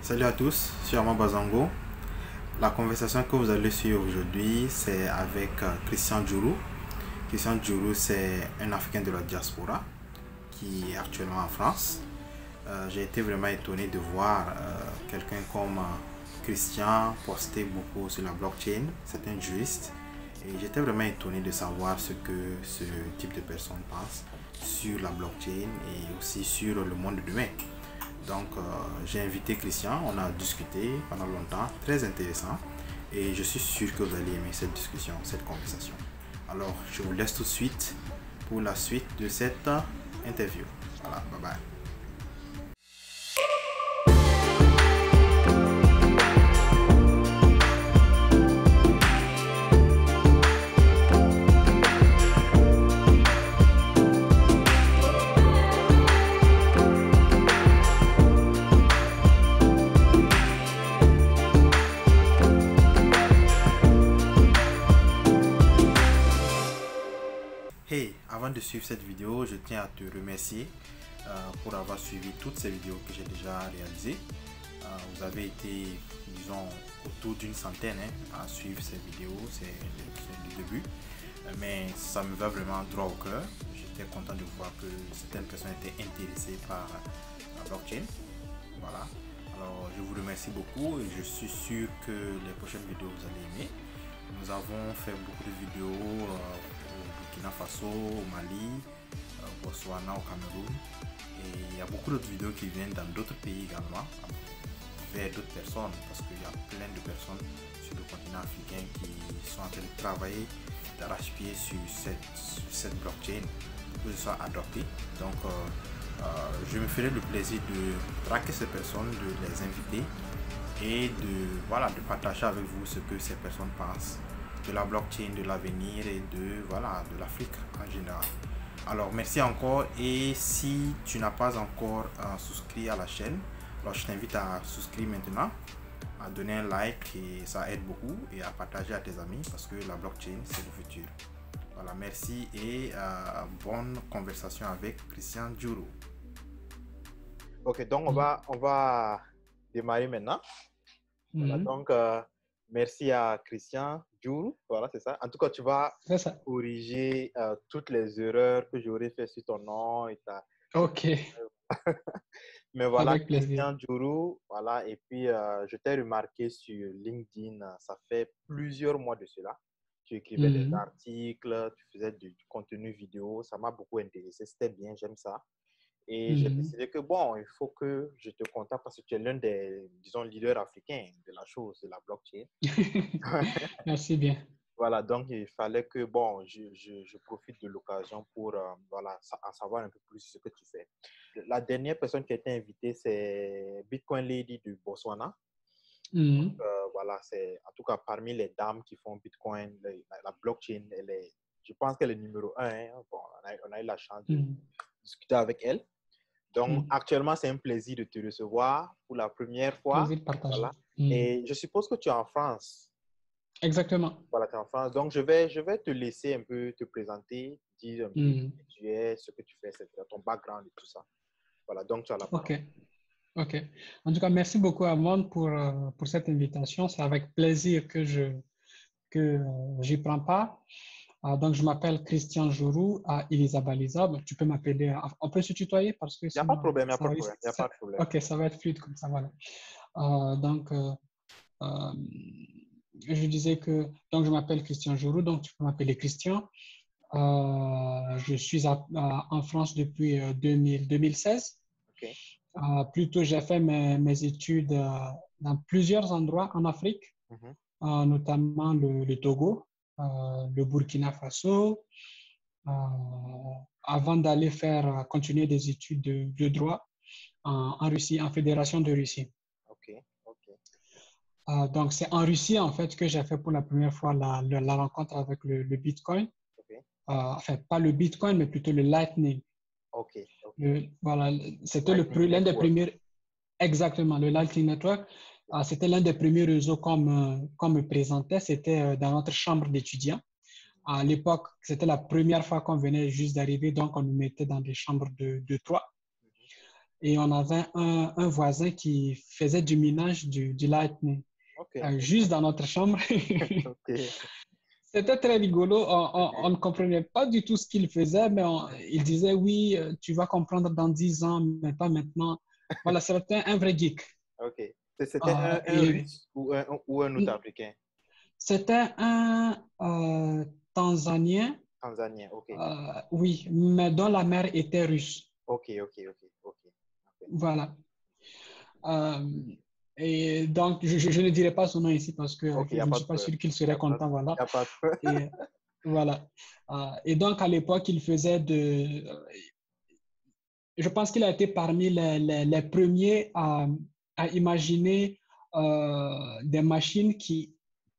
Salut à tous, je suis Armand Bazango. La conversation que vous allez suivre aujourd'hui, c'est avec Christian Djourou. Christian Djourou, c'est un Africain de la diaspora qui est actuellement en France. J'ai été vraiment étonné de voir quelqu'un comme Christian poster beaucoup sur la blockchain. C'est un juriste. Et j'étais vraiment étonné de savoir ce que ce type de personne pense sur la blockchain et aussi sur le monde de demain. Donc, j'ai invité Christian, on a discuté pendant longtemps, très intéressant. Et je suis sûr que vous allez aimer cette discussion, cette conversation. Alors, je vous laisse tout de suite pour la suite de cette interview. Voilà, bye bye. Hey, avant de suivre cette vidéo, je tiens à te remercier pour avoir suivi toutes ces vidéos que j'ai déjà réalisées. Vous avez été, disons, autour d'une centaine à suivre ces vidéos, c'est le début. Mais ça me va vraiment droit au cœur. J'étais content de voir que certaines personnes étaient intéressées par la blockchain. Voilà. Alors, je vous remercie beaucoup et je suis sûr que les prochaines vidéos vous allez aimer. Nous avons fait beaucoup de vidéos au Burkina Faso, au Mali, au Botswana, au Cameroun. Et il y a beaucoup d'autres vidéos qui viennent dans d'autres pays également, vers d'autres personnes, parce qu'il y a plein de personnes sur le continent africain qui sont en train de travailler d'arrache-pied sur cette blockchain pour que ce soit adopté. Donc, je me ferai le plaisir de traquer ces personnes, de les inviter et de partager avec vous ce que ces personnes pensent de la blockchain, de l'avenir et de l'Afrique en général. Alors merci encore, et si tu n'as pas encore souscrit à la chaîne, alors je t'invite à souscrire maintenant, à donner un like, et ça aide beaucoup, et à partager à tes amis parce que la blockchain c'est le futur. Voilà, merci et bonne conversation avec Christian Djourou. Ok, donc on va démarrer maintenant. Voilà, donc merci à Christian Djourou, voilà, c'est ça. En tout cas, tu vas corriger toutes les erreurs que j'aurais fait sur ton nom et ta... Ok. Mais voilà, avec Christian Djourou, voilà, et puis je t'ai remarqué sur LinkedIn, ça fait plusieurs mois de cela. Tu écrivais des articles, tu faisais du contenu vidéo, ça m'a beaucoup intéressé, c'était bien, j'aime ça. Et j'ai décidé que bon, il faut que je te contacte parce que tu es l'un des, disons, leaders africains de la chose, de la blockchain. Merci bien. Voilà, donc il fallait que bon, je profite de l'occasion pour voilà, en savoir un peu plus sur ce que tu fais. La dernière personne qui a été invitée, c'est Bitcoin Lady du Botswana. Donc, voilà, c'est en tout cas parmi les dames qui font Bitcoin, la blockchain, je pense qu'elle est numéro 1. Hein. Bon, on a eu la chance de discuter avec elle. Donc, actuellement, c'est un plaisir de te recevoir pour la première fois. Plaisir de partager. Voilà. Et je suppose que tu es en France. Exactement. Voilà, tu es en France. Donc, je vais te laisser un peu te présenter, dire un peu qui tu es, ce que tu fais, etc., ton background et tout ça. Voilà, donc tu as la parole. OK. En tout cas, merci beaucoup, Amand, pour cette invitation. C'est avec plaisir que j'y prends part. Donc, je m'appelle Christian Djourou à Elisa Baliza. Tu peux m'appeler, on peut se tutoyer parce que il n'y a pas de problème, il n'y a pas de problème. OK, ça va être fluide comme ça, voilà. Je disais que donc je m'appelle Christian Djourou, donc tu peux m'appeler Christian. Je suis en France depuis 2016. Okay. Plutôt, j'ai fait mes études dans plusieurs endroits en Afrique, notamment le Togo, le Burkina Faso, avant d'aller continuer des études de droit en Russie, en Fédération de Russie. Donc, c'est en Russie, en fait, que j'ai fait pour la première fois la rencontre avec le Bitcoin. Enfin, pas le Bitcoin, mais plutôt le Lightning. Voilà, c'était l'un des premiers... Exactement, le Lightning Network. C'était l'un des premiers réseaux qu'on me présentait. C'était dans notre chambre d'étudiants. À l'époque, c'était la première fois qu'on venait juste d'arriver, donc on nous mettait dans des chambres de 3. et on avait un voisin qui faisait du minage du Lightning juste dans notre chambre. C'était très rigolo. On ne comprenait pas du tout ce qu'il faisait, mais il disait oui, tu vas comprendre dans 10 ans, mais pas maintenant. Voilà, c'était un vrai geek. Ok. C'était un Russe ou un autre africain? C'était un Tanzanien. Tanzanien, ok. Oui, mais dont la mère était russe. Ok. Voilà. Et donc, je ne dirai pas son nom ici parce que je ne suis pas sûr qu'il serait content. Voilà. Il n'y a pas de... Et, voilà. Et donc, à l'époque, il faisait je pense qu'il a été parmi les premiers à imaginer des machines qui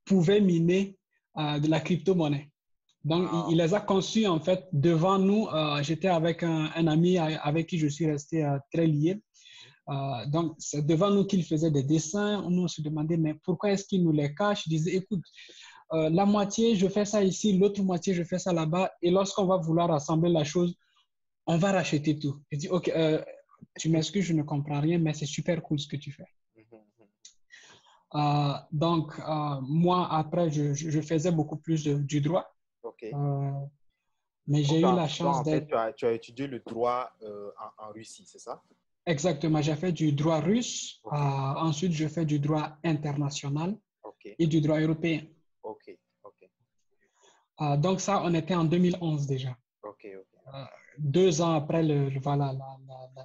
pouvaient miner de la crypto-monnaie. Donc, il les a conçus en fait devant nous. J'étais avec un ami avec qui je suis resté très lié. Donc, c'est devant nous qu'il faisait des dessins. Nous, on se demandait, mais pourquoi est-ce qu'il nous les cache? Il disait, écoute, la moitié, je fais ça ici, l'autre moitié, je fais ça là-bas. Et lorsqu'on va vouloir assembler la chose, on va racheter tout. Je dis, OK, tu m'excuses, je ne comprends rien, mais c'est super cool ce que tu fais. Donc, moi, après, je faisais beaucoup plus du droit. Mais j'ai eu la chance d'être... En fait, tu as étudié le droit en Russie, c'est ça? Exactement, j'ai fait du droit russe. Ensuite, je fais du droit international et du droit européen. Donc ça, on était en 2011 déjà. 2 ans après voilà,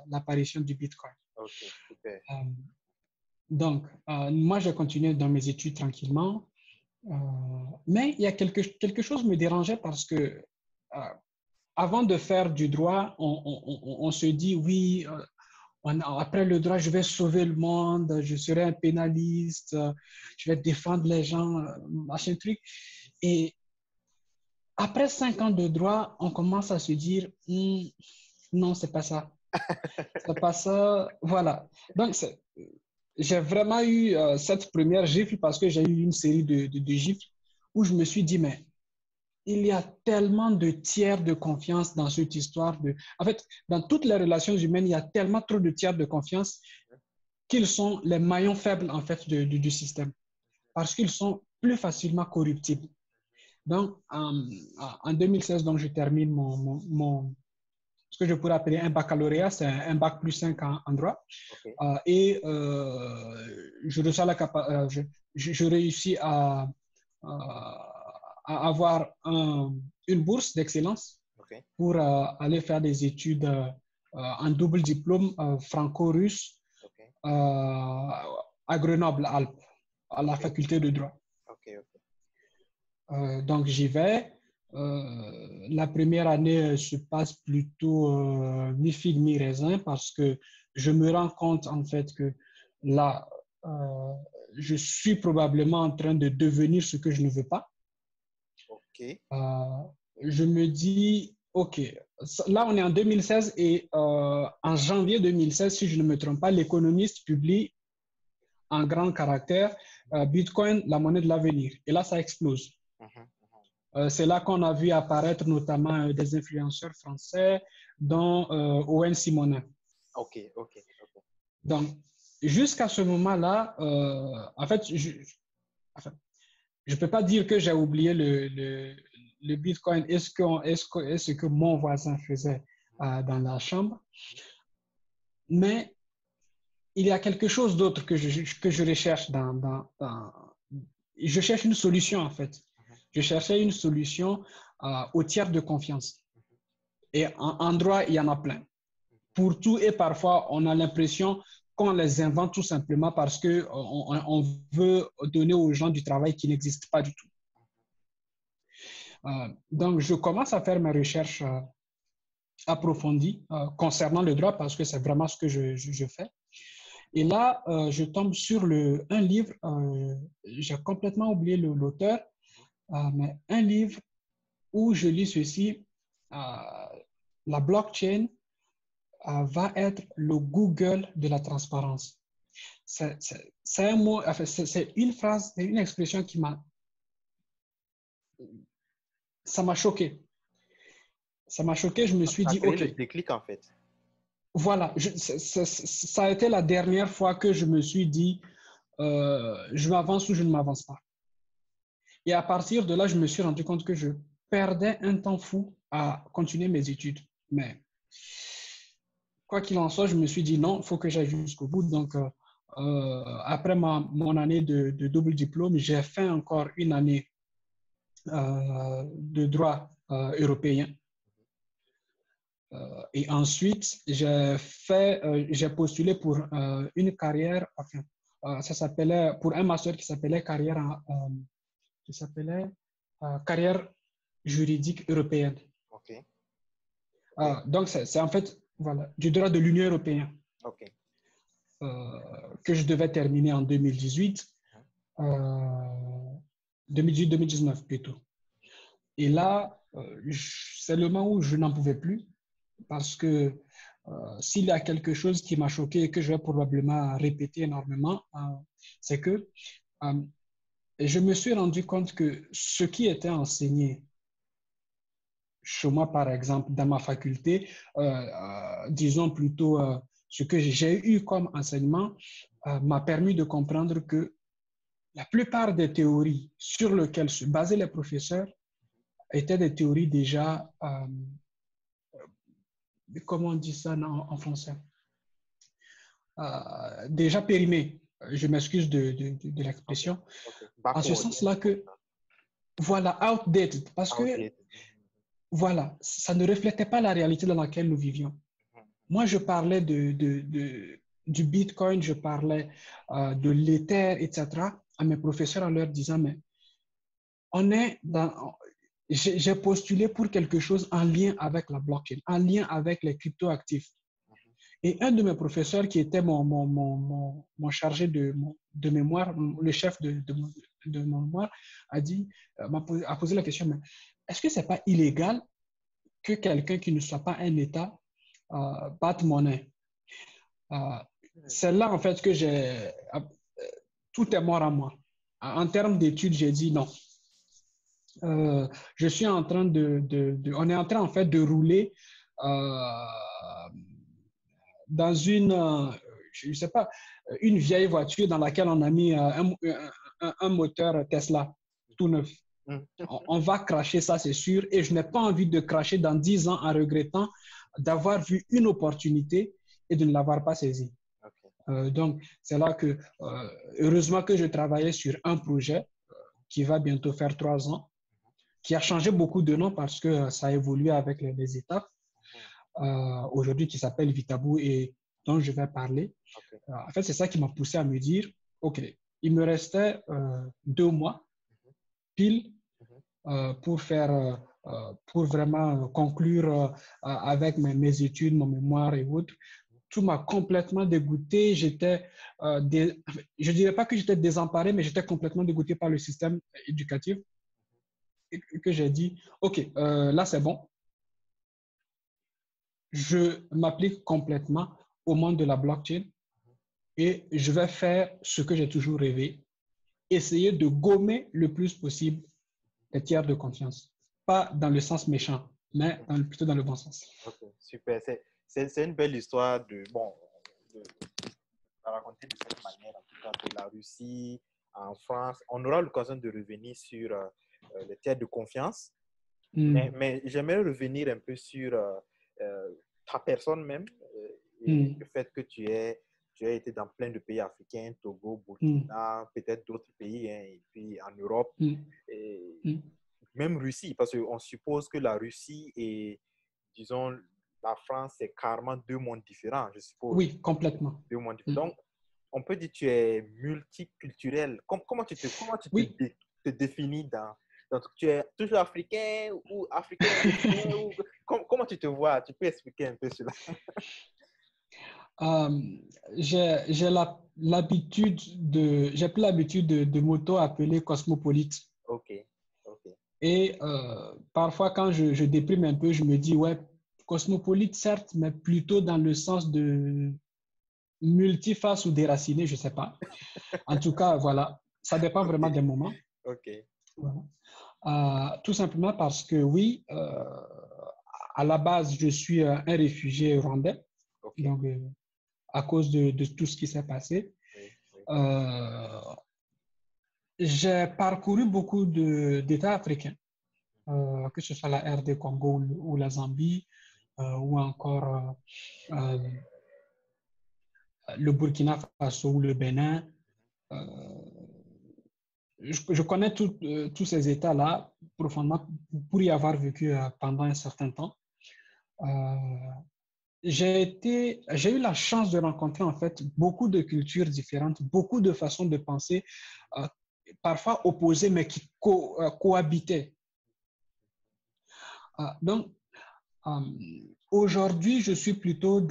l'apparition du Bitcoin. Donc, moi, j'ai continué dans mes études tranquillement. Mais il y a quelque chose qui me dérangeait parce que avant de faire du droit, on se dit, oui, après le droit, je vais sauver le monde, je serai un pénaliste, je vais défendre les gens, machin truc. Et après 5 ans de droit, on commence à se dire, non, c'est pas ça. C'est pas ça. Voilà. Donc, j'ai vraiment eu cette première gifle parce que j'ai eu une série de gifles où je me suis dit, mais il y a tellement de tiers de confiance dans cette histoire. En fait, dans toutes les relations humaines, il y a tellement trop de tiers de confiance qu'ils sont les maillons faibles en fait du système parce qu'ils sont plus facilement corruptibles. Donc, en 2016, donc, je termine ce que je pourrais appeler un baccalauréat, c'est un bac plus 5 en droit. Et je reçois je réussis à avoir une bourse d'excellence pour aller faire des études en double diplôme franco-russe à Grenoble-Alpes, à la faculté de droit. Donc, j'y vais. La première année se passe plutôt mi-figue, mi-raisin parce que je me rends compte en fait que là, je suis probablement en train de devenir ce que je ne veux pas. Je me dis, OK, là on est en 2016 et en janvier 2016, si je ne me trompe pas, l'Économiste publie en grand caractère Bitcoin, la monnaie de l'avenir. Et là, ça explose. C'est là qu'on a vu apparaître notamment des influenceurs français, dont Owen Simonin. Donc, jusqu'à ce moment-là, en fait, je ne peux pas dire que j'ai oublié le Bitcoin et ce que mon voisin faisait dans la chambre. Mais il y a quelque chose d'autre que je recherche je cherche une solution, en fait. Je cherchais une solution au tiers de confiance. Et en droit, il y en a plein. Pour tout et parfois, on a l'impression qu'on les invente tout simplement parce qu'on veut donner aux gens du travail qui n'existe pas du tout. Donc, je commence à faire mes recherches approfondies concernant le droit parce que c'est vraiment ce que je fais. Et là, je tombe sur un livre, j'ai complètement oublié l'auteur, mais un livre où je lis ceci, la blockchain va être le Google de la transparence. C'est un mot, enfin, c'est une phrase, c'est une expression ça m'a choqué. Ça m'a choqué, je me suis dit, OK. Le déclic en fait. voilà, ça a été la dernière fois que je me suis dit, je m'avance ou je ne m'avance pas. Et à partir de là, je me suis rendu compte que je perdais un temps fou à continuer mes études. Mais quoi qu'il en soit, je me suis dit non, il faut que j'aille jusqu'au bout. Donc, après mon année de double diplôme, j'ai fait encore une année de droit européen. Et ensuite, j'ai postulé pour une carrière, enfin, ça s'appelait, pour un master qui s'appelait carrière juridique européenne. OK. Donc, c'est en fait voilà, du droit de l'Union européenne OK. que je devais terminer en 2018, 2018-2019 plutôt. Et là, c'est le moment où je n'en pouvais plus parce que s'il y a quelque chose qui m'a choqué et que je vais probablement répéter énormément, c'est que je me suis rendu compte que ce qui était enseigné chez moi, par exemple, dans ma faculté, disons plutôt ce que j'ai eu comme enseignement, m'a permis de comprendre que la plupart des théories sur lesquelles se basaient les professeurs étaient des théories déjà, comment on dit ça en français, déjà périmées. Je m'excuse de l'expression. Okay. En ce sens-là que, voilà, outdated, parce que, voilà, ça ne reflétait pas la réalité dans laquelle nous vivions. Moi, je parlais du Bitcoin, je parlais de l'Ether, etc., à mes professeurs en leur disant, mais on est dans... J'ai postulé pour quelque chose en lien avec la blockchain, en lien avec les cryptoactifs. Et un de mes professeurs, qui était mon chargé de mémoire, le chef de mon mémoire, a posé la question, mais est-ce que ce n'est pas illégal que quelqu'un qui ne soit pas un État batte monnaie? C'est là, en fait, que tout est mort à moi. En termes d'études, j'ai dit non. Je suis en train on est en train, en fait, de rouler dans je ne sais pas, une vieille voiture dans laquelle on a mis un moteur Tesla tout neuf. On va cracher, ça c'est sûr, et je n'ai pas envie de cracher dans 10 ans en regrettant d'avoir vu une opportunité et de ne l'avoir pas saisie. Donc, c'est là que, heureusement que je travaillais sur un projet qui va bientôt faire 3 ans, qui a changé beaucoup de nom parce que ça a évolué avec les étapes, aujourd'hui qui s'appelle Vitaboo et dont je vais parler. En fait, c'est ça qui m'a poussé à me dire, OK, il me restait 2 mois pile pour vraiment conclure avec mes études, mon mémoire et autres. Tout m'a complètement dégoûté. Je ne dirais pas que j'étais désemparé, mais j'étais complètement dégoûté par le système éducatif. Et que j'ai dit, OK, là c'est bon. Je m'applique complètement au monde de la blockchain et je vais faire ce que j'ai toujours rêvé, essayer de gommer le plus possible les tiers de confiance. Pas dans le sens méchant, mais plutôt dans le bon sens. Ok, super. C'est une belle histoire de raconter de cette manière, en tout cas, de la Russie en France. On aura l'occasion de revenir sur les tiers de confiance. Mais j'aimerais revenir un peu sur ta personne même, et le fait que tu as été dans plein de pays africains, Togo, Burkina, peut-être d'autres pays, hein, et puis en Europe, et même Russie, parce qu'on suppose que la Russie et, disons, la France, c'est carrément 2 mondes différents, je suppose. Oui, complètement. 2 mondes différents. Donc, on peut dire que tu es multiculturel. Comment tu te définis donc, tu es toujours africain ou africain ou comment tu te vois? Tu peux expliquer un peu cela? J'ai pris l'habitude de m'auto-appeler cosmopolite. OK. Et parfois, quand je déprime un peu, je me dis, ouais, cosmopolite, certes, mais plutôt dans le sens de multiface ou déraciné, je ne sais pas. En tout cas, voilà, ça dépend vraiment des moments. OK. Voilà. Tout simplement parce que oui, à la base, je suis un réfugié rwandais. Okay. Donc, à cause de tout ce qui s'est passé. Oui, oui. J'ai parcouru beaucoup d'États africains, que ce soit la RD Congo ou la Zambie, ou encore le Burkina Faso ou le Bénin. Je connais tous ces États-là profondément pour y avoir vécu pendant un certain temps. J'ai eu la chance de rencontrer en fait beaucoup de cultures différentes, beaucoup de façons de penser, parfois opposées, mais qui cohabitaient. Donc, aujourd'hui, je suis plutôt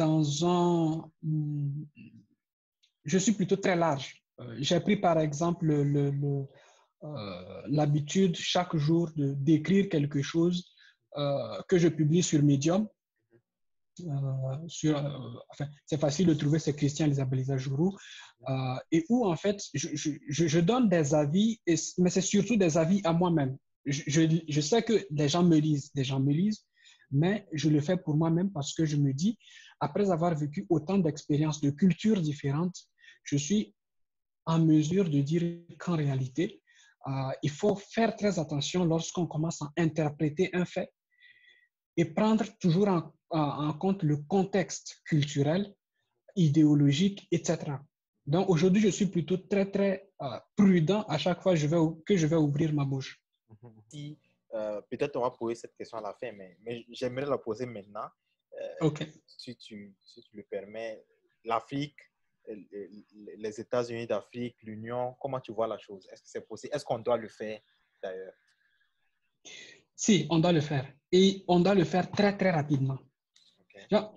je suis plutôt très large. J'ai pris par exemple l'habitude chaque jour d'écrire quelque chose que je publie sur Medium. Enfin, c'est facile de trouver, c'est Christian Elisabeth Jourou, et où en fait je donne des avis, mais c'est surtout des avis à moi-même. Je sais que des gens me lisent, mais je le fais pour moi-même parce que je me dis, après avoir vécu autant d'expériences, de cultures différentes, je suis en mesure de dire qu'en réalité, il faut faire très attention lorsqu'on commence à interpréter un fait et prendre toujours en compte le contexte culturel, idéologique, etc. Donc aujourd'hui, je suis plutôt très, très prudent à chaque fois que je vais ouvrir ma bouche. Si, peut-être on va poser cette question à la fin, mais j'aimerais la poser maintenant. OK. Si tu le permets, l'Afrique, les États-Unis d'Afrique, l'Union, comment tu vois la chose? Est-ce que c'est possible? Est-ce qu'on doit le faire d'ailleurs? Si, on doit le faire. Et on doit le faire très, très rapidement. Okay. Genre,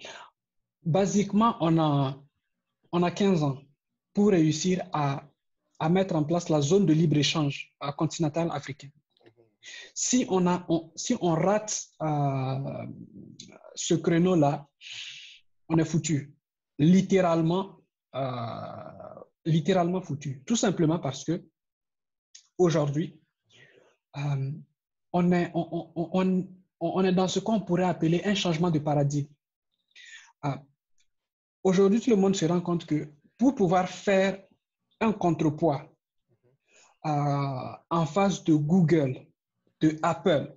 basiquement, on a 15 ans pour réussir à mettre en place la zone de libre-échange continentale africaine. Si on rate ce créneau-là, on est foutu. Littéralement, littéralement foutu. Tout simplement parce que aujourd'hui, on est dans ce qu'on pourrait appeler un changement de paradigme. Aujourd'hui, tout le monde se rend compte que pour pouvoir faire un contrepoids en face de Google, de Apple,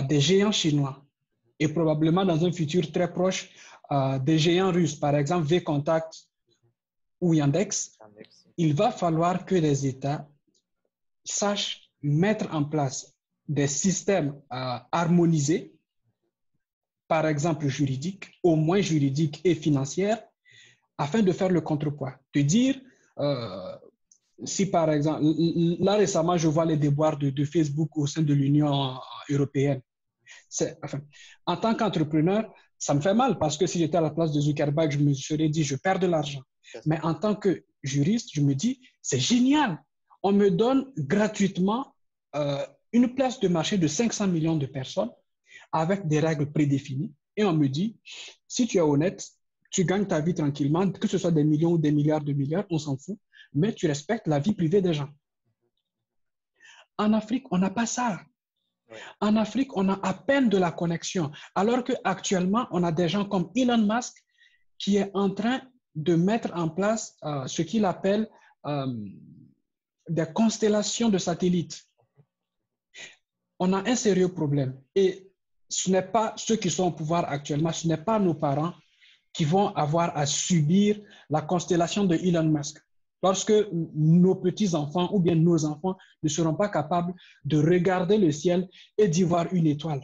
des géants chinois et probablement dans un futur très proche des géants russes, par exemple VKontakte ou Yandex, il va falloir que les États sachent mettre en place des systèmes harmonisés, par exemple juridiques, au moins juridiques et financières, afin de faire le contrepoids. De dire, si par exemple, là récemment, je vois les déboires de Facebook au sein de l'Union européenne. Enfin, en tant qu'entrepreneur, ça me fait mal parce que si j'étais à la place de Zuckerberg, je me serais dit, je perds de l'argent. Mais en tant que juriste, je me dis, c'est génial. On me donne gratuitement une place de marché de 500 millions de personnes avec des règles prédéfinies. Et on me dit, si tu es honnête, tu gagnes ta vie tranquillement, que ce soit des millions ou des milliards, on s'en fout, mais tu respectes la vie privée des gens. En Afrique, on n'a pas ça. En Afrique, on a à peine de la connexion, alors qu'actuellement, on a des gens comme Elon Musk qui est en train de mettre en place ce qu'il appelle des constellations de satellites. On a un sérieux problème et ce n'est pas ceux qui sont au pouvoir actuellement, ce n'est pas nos parents qui vont avoir à subir la constellation de Elon Musk. Lorsque nos petits-enfants ou bien nos enfants ne seront pas capables de regarder le ciel et d'y voir une étoile.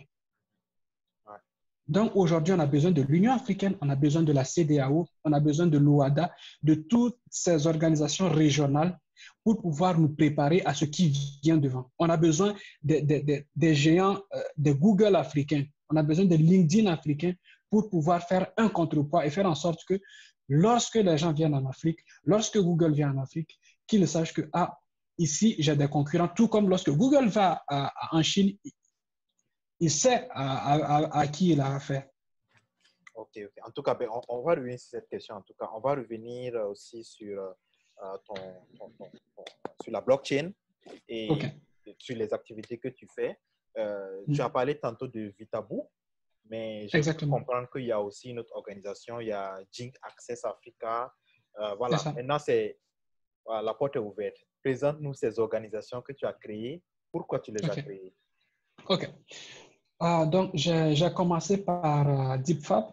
Donc aujourd'hui, on a besoin de l'Union africaine, on a besoin de la CEDEAO, on a besoin de l'OADA, de toutes ces organisations régionales pour pouvoir nous préparer à ce qui vient devant. On a besoin des géants, des Google africains, on a besoin des LinkedIn africains pour pouvoir faire un contrepoids et faire en sorte que lorsque les gens viennent en Afrique, lorsque Google vient en Afrique, qu'ils sachent que, ici, j'ai des concurrents, tout comme lorsque Google va en Chine, il sait à qui il a affaire. Ok. En tout cas, on va revenir sur cette question. En tout cas, on va revenir aussi sur, sur la blockchain et sur les activités que tu fais. Tu as parlé tantôt de Vitaboo. Mais j'ai pu Exactement. comprendre qu'il y a aussi une autre organisation, il y a Jink Access Africa. Voilà, C'est ça. maintenant, voilà, la porte est ouverte. Présente-nous ces organisations que tu as créées. Pourquoi tu les as créées? OK. Donc, j'ai commencé par DeepFab.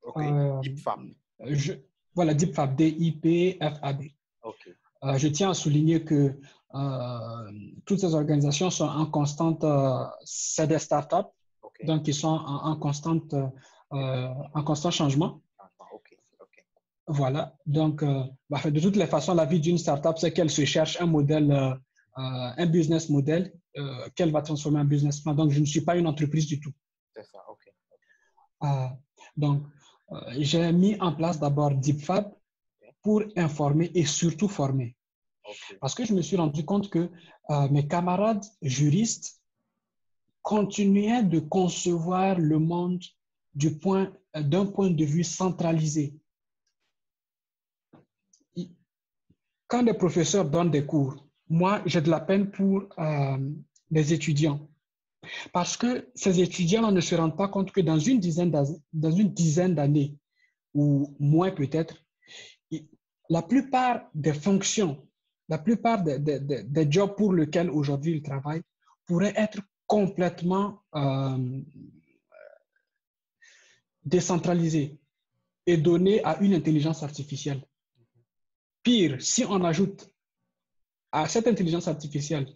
OK. DeepFab. Voilà, DeepFab, DIPFAB. OK. Je tiens à souligner que toutes ces organisations sont en constante, c'est des startups, okay. Donc ils sont en constant changement. Okay. Okay. Voilà, donc de toutes les façons, la vie d'une startup, c'est qu'elle se cherche un modèle, un business model qu'elle va transformer en business plan. Donc je ne suis pas une entreprise du tout. C'est ça, OK. Donc j'ai mis en place d'abord DeepFab pour informer et surtout former. Okay. Parce que je me suis rendu compte que mes camarades juristes continuaient de concevoir le monde d'un point de vue centralisé. Quand des professeurs donnent des cours, moi, j'ai de la peine pour les étudiants. Parce que ces étudiants ne se rendent pas compte que dans une dizaine d'années, ou moins peut-être, la plupart des fonctions, la plupart des jobs pour lesquels aujourd'hui ils travaillent pourraient être complètement décentralisés et donnés à une intelligence artificielle. Pire, si on ajoute à cette intelligence artificielle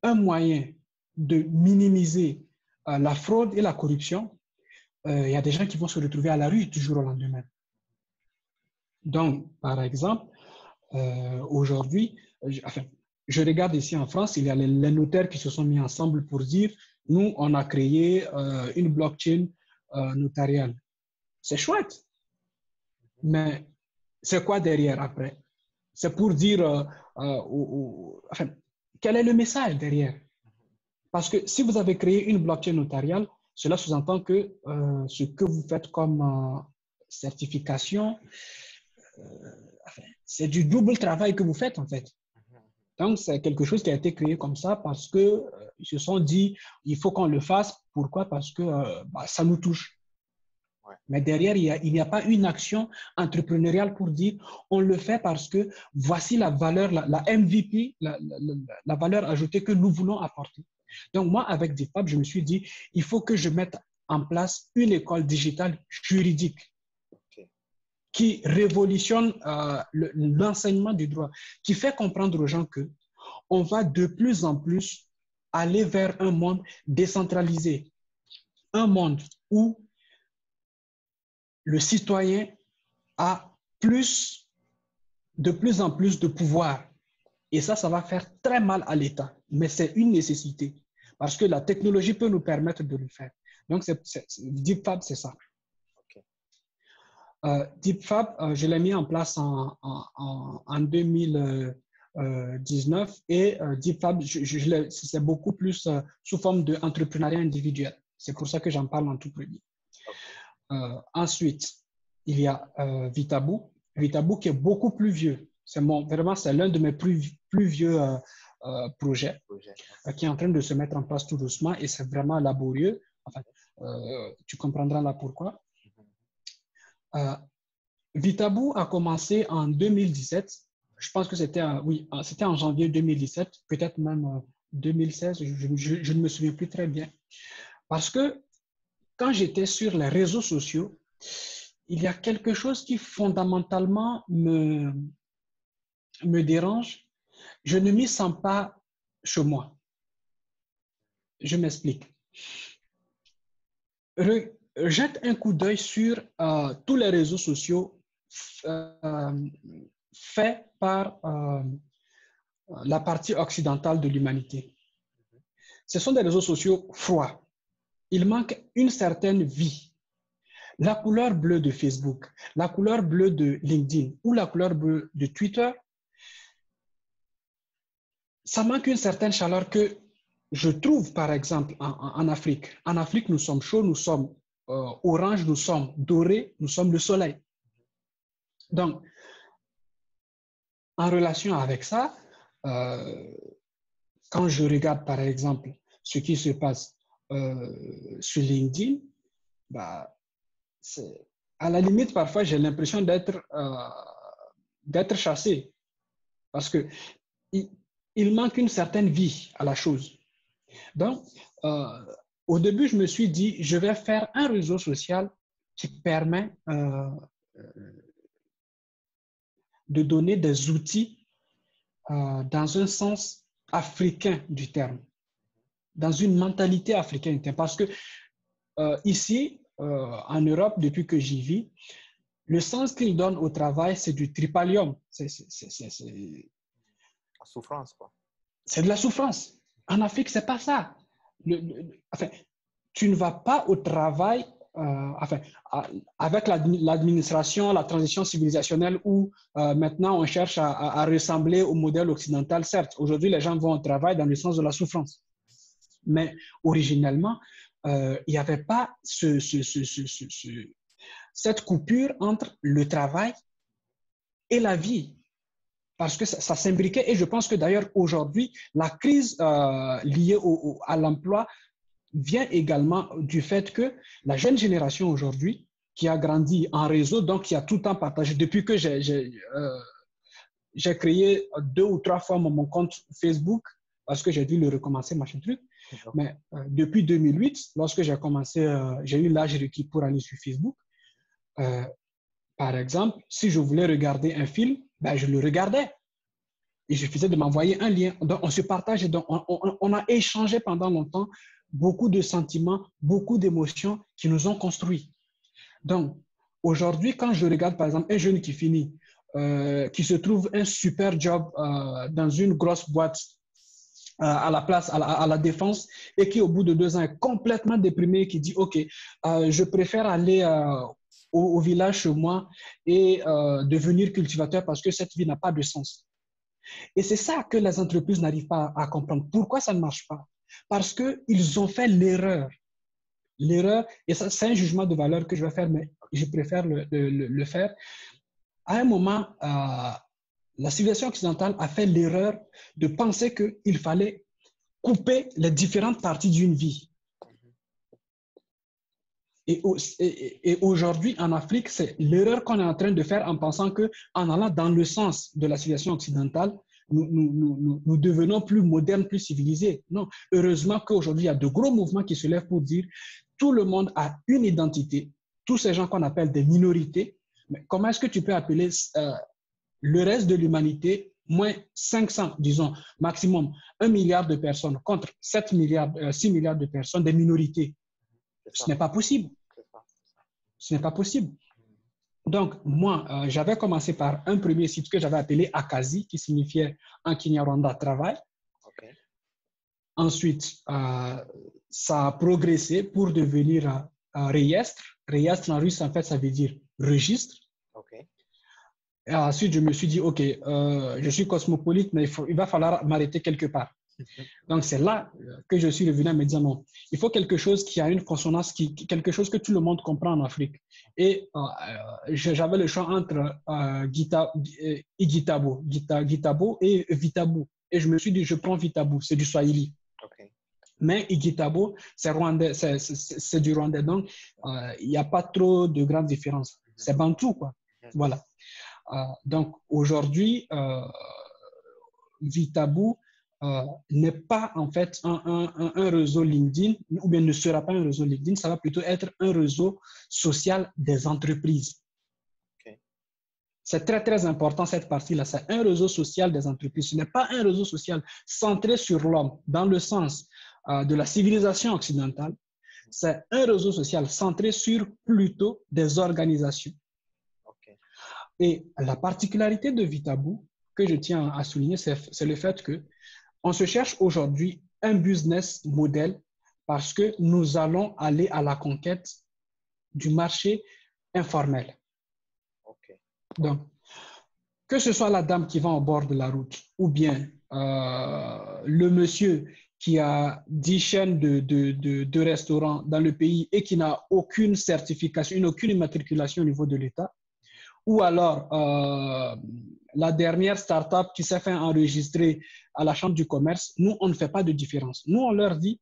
un moyen de minimiser la fraude et la corruption, il y a des gens qui vont se retrouver à la rue du jour au lendemain. Donc, par exemple, aujourd'hui, je regarde ici en France, il y a les notaires qui se sont mis ensemble pour dire, nous, on a créé une blockchain notariale. C'est chouette. Mais c'est quoi derrière après? C'est pour dire, quel est le message derrière? Parce que si vous avez créé une blockchain notariale, cela sous-entend que ce que vous faites comme certification, c'est du double travail que vous faites en fait. Donc, c'est quelque chose qui a été créé comme ça parce qu'ils se sont dit, il faut qu'on le fasse. Pourquoi? Parce que ça nous touche. Ouais. Mais derrière, il n'y a pas une action entrepreneuriale pour dire, on le fait parce que voici la valeur, la MVP, la valeur ajoutée que nous voulons apporter. Donc, moi, avec DeepFab, je me suis dit, il faut que je mette en place une école digitale juridique qui révolutionne l'enseignement du droit, qui fait comprendre aux gens que on va de plus en plus aller vers un monde décentralisé, un monde où le citoyen a de plus en plus de pouvoir. Et ça va faire très mal à l'État, mais c'est une nécessité parce que la technologie peut nous permettre de le faire. Donc, DeepFab, c'est ça. DeepFab, je l'ai mis en place en 2019 et DeepFab, c'est beaucoup plus sous forme d'entrepreneuriat individuel. C'est pour ça que j'en parle en tout premier. Ensuite, il y a Vitaboo. Vitaboo qui est beaucoup plus vieux. Vraiment, c'est l'un de mes plus vieux projets qui est en train de se mettre en place tout doucement et c'est vraiment laborieux. Enfin, tu comprendras là pourquoi. Vitaboo a commencé en 2017. Je pense que c'était en janvier 2017, peut-être même 2016. Je ne me souviens plus très bien. Parce que quand j'étais sur les réseaux sociaux, il y a quelque chose qui fondamentalement me dérange. Je ne m'y sens pas chez moi. Je m'explique. Jette un coup d'œil sur tous les réseaux sociaux faits par la partie occidentale de l'humanité. Ce sont des réseaux sociaux froids. Il manque une certaine vie. La couleur bleue de Facebook, la couleur bleue de LinkedIn ou la couleur bleue de Twitter, ça manque une certaine chaleur que je trouve, par exemple, en Afrique. En Afrique, nous sommes chauds, nous sommes orange, nous sommes dorés, nous sommes le soleil. Donc, en relation avec ça, quand je regarde, par exemple, ce qui se passe sur LinkedIn, bah, à la limite, parfois, j'ai l'impression d'être chassé parce que il manque une certaine vie à la chose. Donc, au début, je me suis dit, je vais faire un réseau social qui permet de donner des outils dans un sens africain du terme, dans une mentalité africaine. Parce que ici, en Europe, depuis que j'y vis, le sens qu'ils donnent au travail, c'est du tripalium. C'est la souffrance, quoi. C'est de la souffrance. En Afrique, c'est pas ça. Enfin, tu ne vas pas au travail avec l'administration, la transition civilisationnelle où maintenant on cherche à ressembler au modèle occidental. Certes, aujourd'hui, les gens vont au travail dans le sens de la souffrance. Mais originellement, il n'y avait pas cette coupure entre le travail et la vie. Parce que ça s'imbriquait. Et je pense que d'ailleurs, aujourd'hui, la crise liée à l'emploi vient également du fait que la jeune génération aujourd'hui, qui a grandi en réseau, donc qui a tout le temps partagé, depuis que j'ai créé 2 ou 3 fois mon compte Facebook, parce que j'ai dû le recommencer, machin truc. Mais depuis 2008, lorsque j'ai commencé, j'ai eu l'âge requis pour aller sur Facebook. Par exemple, si je voulais regarder un film, ben, je le regardais. Il suffisait de m'envoyer un lien. Donc, on se partage. Donc, on a échangé pendant longtemps beaucoup de sentiments, beaucoup d'émotions qui nous ont construits. Donc, aujourd'hui, quand je regarde, par exemple, un jeune qui finit, qui se trouve un super job dans une grosse boîte à la place, à la défense, et qui, au bout de 2 ans, est complètement déprimé, qui dit, OK, je préfère aller au village chez moi et devenir cultivateur parce que cette vie n'a pas de sens. Et c'est ça que les entreprises n'arrivent pas à comprendre. Pourquoi ça ne marche pas? Parce qu'ils ont fait l'erreur. L'erreur, et ça, c'est un jugement de valeur que je vais faire, mais je préfère le faire. À un moment, la civilisation occidentale a fait l'erreur de penser qu'il fallait couper les différentes parties d'une vie. Et aujourd'hui, en Afrique, c'est l'erreur qu'on est en train de faire en pensant qu'en allant dans le sens de la civilisation occidentale, nous devenons plus modernes, plus civilisés. Non, heureusement qu'aujourd'hui, il y a de gros mouvements qui se lèvent pour dire tout le monde a une identité, tous ces gens qu'on appelle des minorités. Mais comment est-ce que tu peux appeler le reste de l'humanité, moins 500, disons, maximum 1 milliard de personnes contre 6 milliards de personnes, des minorités? Ce n'est pas possible. Ce n'est pas possible. Donc, moi, j'avais commencé par un premier site que j'avais appelé Akazi, qui signifiait en Kinyarwanda travail. Okay. Ensuite, ça a progressé pour devenir Registre. Registre en russe, en fait, ça veut dire registre. Okay. Et ensuite, je me suis dit, OK, je suis cosmopolite, mais il va falloir m'arrêter quelque part. Donc, c'est là que je suis revenu à me dire non, il faut quelque chose qui a une consonance, quelque chose que tout le monde comprend en Afrique. Et j'avais le choix entre Igitabo et Vitabo. Et je me suis dit, je prends Vitabo, c'est du Swahili. Okay. Mais Igitabo, c'est rwandais, c'est du rwandais. Donc, il n'y a pas trop de grandes différences. C'est bantou, quoi. Voilà. Donc, aujourd'hui, Vitabo n'est pas en fait un réseau LinkedIn, ou bien ne sera pas un réseau LinkedIn, ça va plutôt être un réseau social des entreprises. Okay. C'est très, très important cette partie-là. C'est un réseau social des entreprises. Ce n'est pas un réseau social centré sur l'homme, dans le sens de la civilisation occidentale. C'est un réseau social centré sur plutôt des organisations. Okay. Et la particularité de Vitabo, que je tiens à souligner, c'est le fait que on se cherche aujourd'hui un business model parce que nous allons aller à la conquête du marché informel. Okay. Donc, que ce soit la dame qui va au bord de la route ou bien le monsieur qui a 10 chaînes de restaurants dans le pays et qui n'a aucune certification, aucune immatriculation au niveau de l'État, ou alors la dernière start-up qui s'est fait enregistrer à la Chambre du commerce, nous, on ne fait pas de différence. Nous, on leur dit,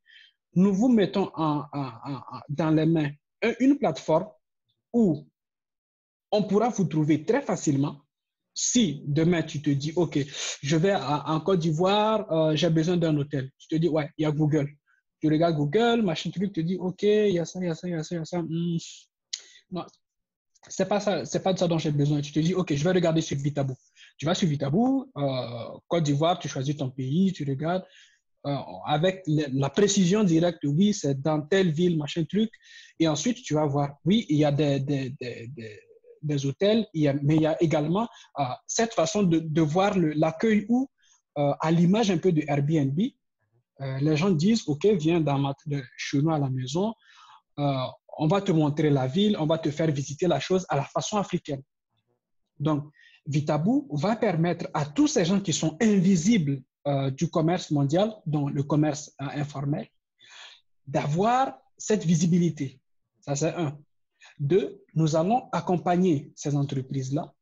nous vous mettons dans les mains une plateforme où on pourra vous trouver très facilement. Si demain tu te dis, OK, je vais en Côte d'Ivoire, j'ai besoin d'un hôtel. Tu te dis, ouais, il y a Google. Tu regardes Google, machin truc, te dis, OK, il y a ça, il y a ça, il y a ça, il y a ça. Non, c'est pas ça, c'est pas de ça dont j'ai besoin. Tu te dis, OK, je vais regarder sur Vitaboo. Tu vas sur Vitaboo, Côte d'Ivoire, tu choisis ton pays, tu regardes. Avec la précision directe, oui, c'est dans telle ville, machin truc. Et ensuite, tu vas voir, oui, il y a des hôtels, mais il y a également cette façon de voir l'accueil où, à l'image un peu de Airbnb, les gens disent, OK, viens chez nous à la maison, on va te montrer la ville, on va te faire visiter la chose à la façon africaine. Donc, Vitaboo va permettre à tous ces gens qui sont invisibles du commerce mondial, dont le commerce informel, d'avoir cette visibilité. Ça, c'est un. Deux, nous allons accompagner ces entreprises-là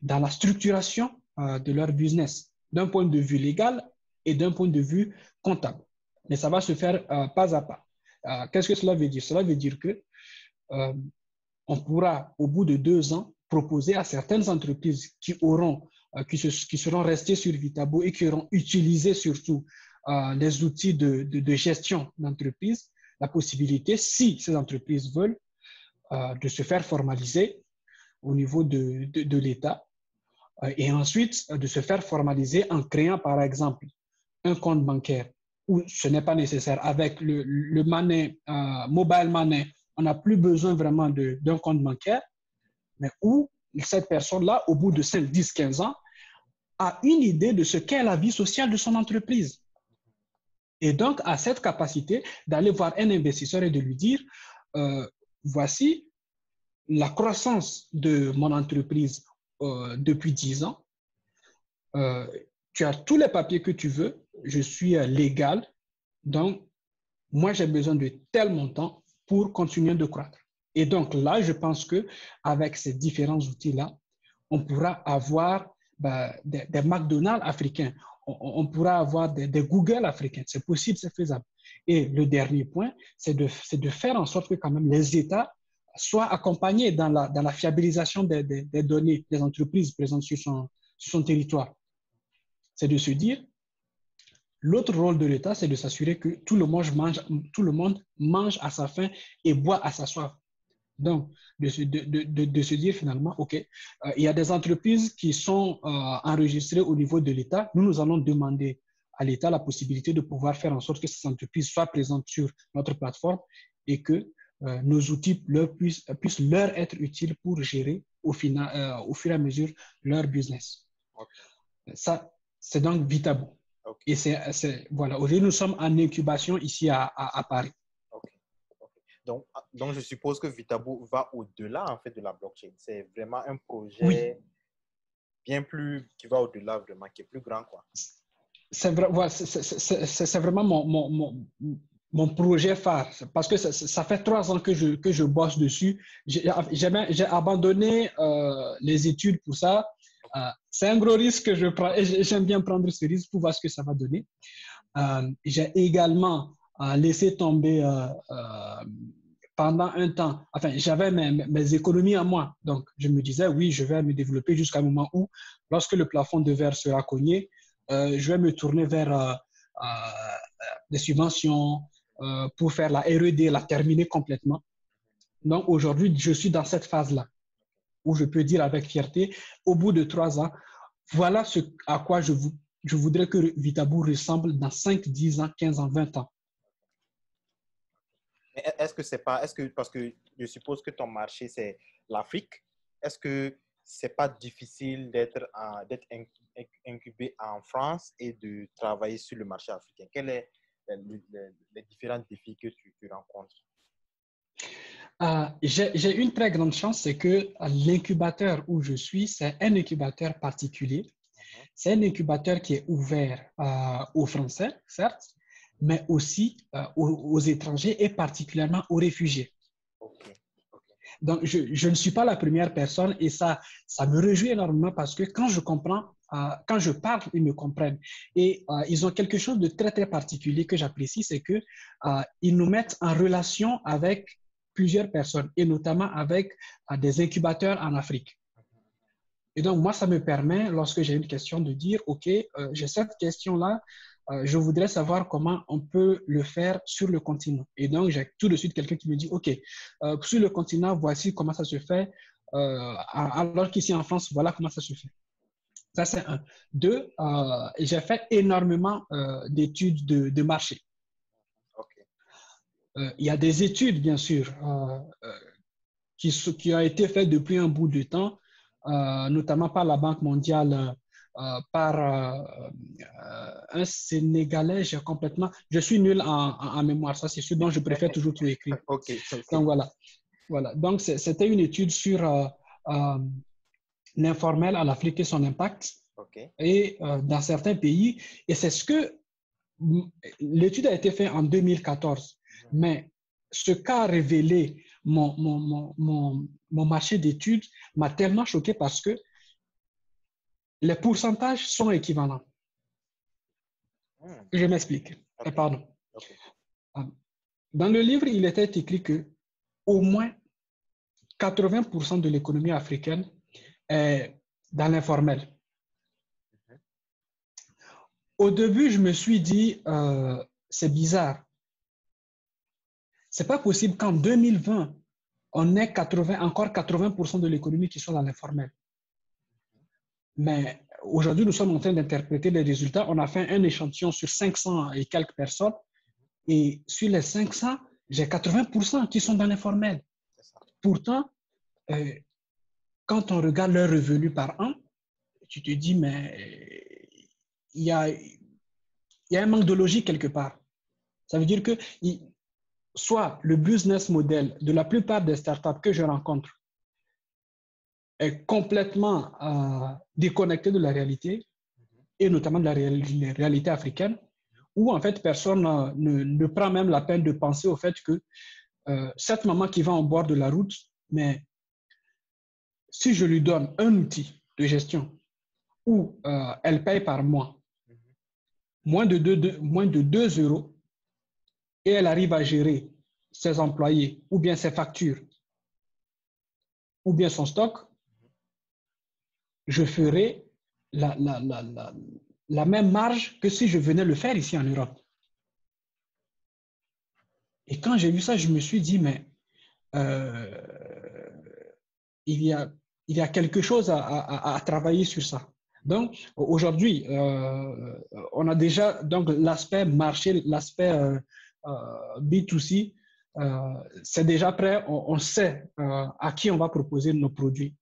dans la structuration de leur business, d'un point de vue légal et d'un point de vue comptable. Mais ça va se faire pas à pas. Qu'est-ce que cela veut dire? Cela veut dire que on pourra, au bout de 2 ans, proposer à certaines entreprises qui seront restées sur Vitaboo et qui auront utilisé surtout les outils de gestion d'entreprise, la possibilité, si ces entreprises veulent, de se faire formaliser au niveau de l'État et ensuite de se faire formaliser en créant, par exemple, un compte bancaire où ce n'est pas nécessaire. Avec le money, mobile money, on n'a plus besoin vraiment d'un compte bancaire, mais où cette personne-là, au bout de 5, 10, 15 ans, a une idée de ce qu'est la vie sociale de son entreprise. Et donc, a cette capacité d'aller voir un investisseur et de lui dire, voici la croissance de mon entreprise depuis 10 ans. Tu as tous les papiers que tu veux, je suis légal, donc moi j'ai besoin de tel montant pour continuer de croître. Et donc là, je pense qu'avec ces différents outils-là, on pourra avoir des McDonald's africains, on pourra avoir des Google africains. C'est possible, c'est faisable. Et le dernier point, c'est de faire en sorte que quand même les États soient accompagnés dans la fiabilisation des données des entreprises présentes sur son territoire. C'est de se dire, l'autre rôle de l'État, c'est de s'assurer que tout le monde mange à sa faim et boit à sa soif. Donc, de se dire finalement, OK, il y a des entreprises qui sont enregistrées au niveau de l'État. Nous allons demander à l'État la possibilité de pouvoir faire en sorte que ces entreprises soient présentes sur notre plateforme et que nos outils puissent leur être utiles pour gérer au fur et à mesure leur business. Okay. Ça, c'est donc Vitaboo. Okay. Et voilà, aujourd'hui, nous sommes en incubation ici à Paris. Donc, je suppose que Vitaboo va au-delà en fait de la blockchain. C'est vraiment un projet bien plus qui va au-delà, vraiment, qui est plus grand, quoi. C'est vraiment mon projet phare parce que ça fait 3 ans que je bosse dessus. J'ai abandonné les études pour ça. C'est un gros risque que je prends et j'aime bien prendre ce risque pour voir ce que ça va donner. J'ai également laissé tomber pendant un temps, enfin, j'avais mes économies à moi. Donc, je me disais, oui, je vais me développer jusqu'à un moment où, lorsque le plafond de verre sera cogné, je vais me tourner vers des subventions pour faire la R&D, la terminer complètement. Donc, aujourd'hui, je suis dans cette phase-là où je peux dire avec fierté, au bout de 3 ans, voilà ce à quoi je voudrais que Vitaboo ressemble dans 5, 10 ans, 15 ans, 20 ans. Parce que je suppose que ton marché, c'est l'Afrique, est-ce que c'est pas difficile d'être incubé en France et de travailler sur le marché africain? Quels sont les différents défis que tu rencontres? J'ai une très grande chance, c'est que l'incubateur où je suis, c'est un incubateur particulier. C'est un incubateur qui est ouvert aux Français, certes, mais aussi aux étrangers et particulièrement aux réfugiés. Okay. Donc, je ne suis pas la première personne et ça me réjouit énormément parce que quand je comprends, quand je parle, ils me comprennent. Et ils ont quelque chose de très, très particulier que j'apprécie, c'est qu'ils nous mettent en relation avec plusieurs personnes, et notamment avec des incubateurs en Afrique. Et donc, moi, ça me permet, lorsque j'ai une question, de dire, OK, j'ai cette question-là, je voudrais savoir comment on peut le faire sur le continent. Et donc, j'ai tout de suite quelqu'un qui me dit, OK, sur le continent, voici comment ça se fait, alors qu'ici en France, voilà comment ça se fait. Ça, c'est un. Deux, j'ai fait énormément d'études de marché. Il y a des études, bien sûr, qui ont été faites depuis un bout de temps, notamment par la Banque mondiale, par un Sénégalais. Je suis nul en mémoire, ça c'est sûr, donc je préfère toujours tout écrire. Okay. Donc voilà. Donc c'était une étude sur l'informel en Afrique et son impact. Et dans certains pays, et c'est ce que l'étude a été faite en 2014, mais ce qu'a révélé mon marché d'études m'a tellement choqué parce que les pourcentages sont équivalents. Je m'explique. Pardon. Dans le livre, il était écrit que au moins 80% de l'économie africaine est dans l'informel. Au début, je me suis dit, c'est bizarre. C'est pas possible qu'en 2020, on ait encore 80% de l'économie qui soit dans l'informel. Mais aujourd'hui, nous sommes en train d'interpréter les résultats. On a fait un échantillon sur 500 et quelques personnes. Et sur les 500, j'ai 80% qui sont dans l'informel. Pourtant, quand on regarde leurs revenus par an, tu te dis, mais il y a un manque de logique quelque part. Ça veut dire que soit le business model de la plupart des startups que je rencontre est complètement déconnecté de la réalité, et notamment de la réalité africaine, où en fait personne ne prend même la peine de penser au fait que cette maman qui va en bord de la route, mais si je lui donne un outil de gestion où elle paye par mois moins de 2 euros, et elle arrive à gérer ses employés, ou bien ses factures, ou bien son stock, je ferai la même marge que si je venais le faire ici en Europe. Et quand j'ai vu ça, je me suis dit, mais il y a quelque chose à travailler sur ça. Donc, aujourd'hui, on a déjà donc l'aspect marché, l'aspect B2C, c'est déjà prêt, on sait à qui on va proposer nos produits.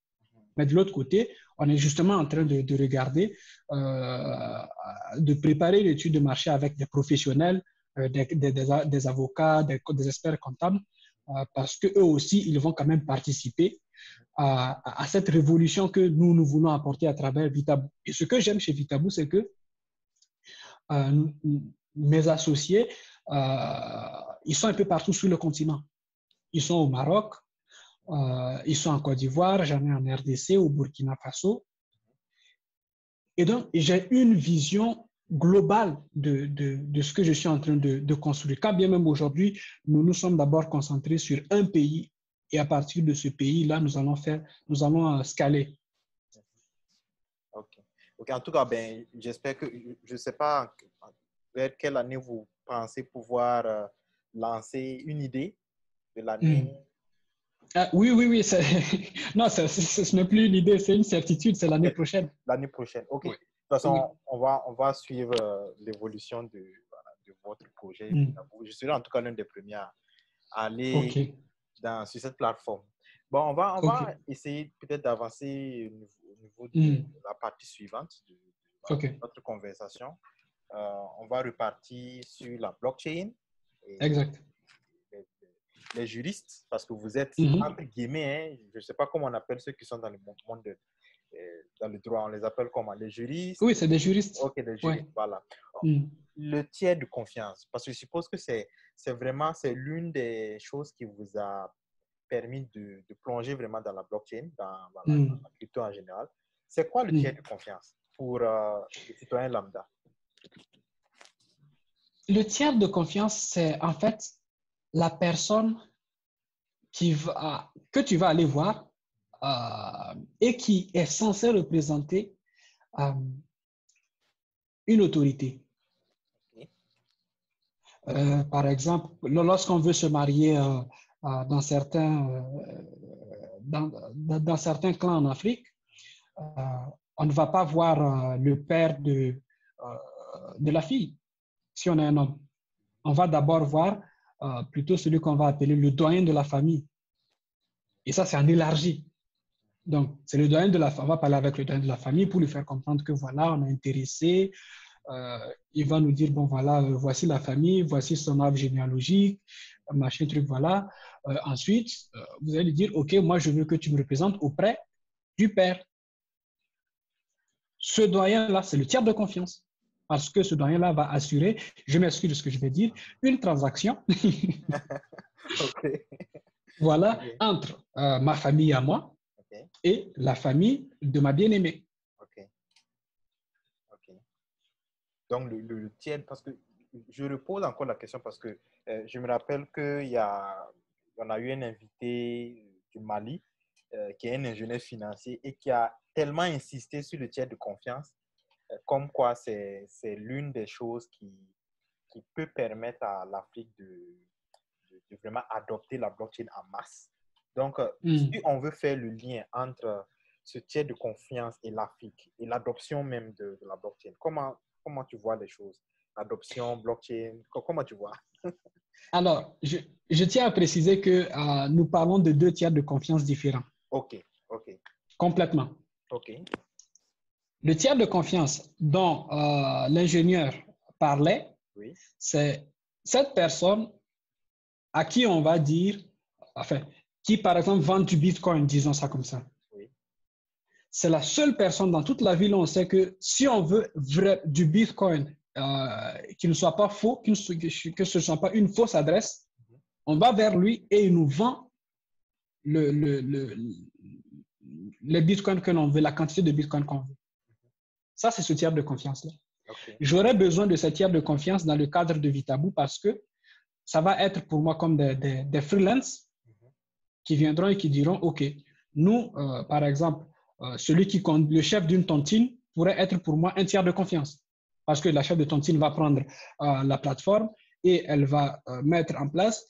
Mais de l'autre côté, on est justement en train de regarder, de préparer l'étude de marché avec des professionnels, des avocats, des experts comptables, parce qu'eux aussi, ils vont quand même participer à cette révolution que nous voulons apporter à travers Vitaboo. Et ce que j'aime chez Vitaboo, c'est que mes associés, ils sont un peu partout sur le continent. Ils sont au Maroc, ils sont en Côte d'Ivoire, j'en ai en RDC, au Burkina Faso. Et donc, j'ai une vision globale de ce que je suis en train de construire. Quand bien même aujourd'hui, nous sommes d'abord concentrés sur un pays, et à partir de ce pays-là, nous allons scaler. OK. En tout cas, ben, j'espère que, je ne sais pas vers quelle année vous pensez pouvoir lancer une idée de l'année. Oui. Non, ce n'est plus une idée, c'est une certitude, c'est l'année prochaine. L'année prochaine, OK. Oui. De toute façon, on va suivre l'évolution de votre projet. Je serai en tout cas l'un des premiers à aller sur cette plateforme. Bon, on va essayer peut-être d'avancer au niveau de la partie suivante de notre conversation. On va repartir sur la blockchain. Exact. Les juristes, parce que vous êtes, entre guillemets, je ne sais pas comment on appelle ceux qui sont dans le monde dans le droit, on les appelle comment? Les juristes? Oui, c'est des juristes. OK, des juristes, voilà. Le tiers de confiance, parce que je suppose que c'est l'une des choses qui vous a permis de plonger vraiment dans la blockchain, dans la crypto en général. C'est quoi le tiers de confiance pour les citoyens lambda? Le tiers de confiance, c'est en fait la personne que tu vas aller voir et qui est censé représenter une autorité. Par exemple, lorsqu'on veut se marier dans certains clans en Afrique, on ne va pas voir le père de la fille, si on est un homme. On va d'abord voir plutôt celui qu'on va appeler le doyen de la famille. Et ça, c'est en élargi. Donc, c'est le doyen de la famille. On va parler avec le doyen de la famille pour lui faire comprendre que voilà, on est intéressé. Il va nous dire, bon, voilà, voici la famille, voici son arbre généalogique, machin, truc, voilà. Ensuite, vous allez lui dire, OK, moi, je veux que tu me représentes auprès du père. Ce doyen-là, c'est le tiers de confiance. Parce que ce doyen-là va assurer, je m'excuse de ce que je vais dire, une transaction Okay. voilà, entre ma famille à moi et la famille de ma bien-aimée. Donc, le tiers, parce que je repose encore la question parce que je me rappelle qu'on a eu un invité du Mali qui est un ingénieur financier et qui a tellement insisté sur le tiers de confiance, comme quoi c'est l'une des choses qui peut permettre à l'Afrique de vraiment adopter la blockchain en masse. Donc, si on veut faire le lien entre ce tiers de confiance et l'Afrique et l'adoption même de la blockchain, comment tu vois les choses? L'adoption, blockchain, comment tu vois? Alors, je tiens à préciser que nous parlons de deux tiers de confiance différents. OK. Complètement. OK. Le tiers de confiance dont l'ingénieur parlait, oui, c'est cette personne à qui on va dire, enfin, qui par exemple vend du Bitcoin, disons ça comme ça. Oui. C'est la seule personne dans toute la ville où on sait que si on veut du Bitcoin qui ne soit pas faux, que ce ne soit pas une fausse adresse, on va vers lui et il nous vend les bitcoins que l'on veut, la quantité de bitcoins qu'on veut. Ça, c'est ce tiers de confiance-là. Okay. J'aurais besoin de ce tiers de confiance dans le cadre de Vitaboo parce que ça va être pour moi comme des freelances qui viendront et qui diront, OK, nous, par exemple, le chef d'une tontine pourrait être pour moi un tiers de confiance. Parce que la chef de tontine va prendre la plateforme et elle va mettre en place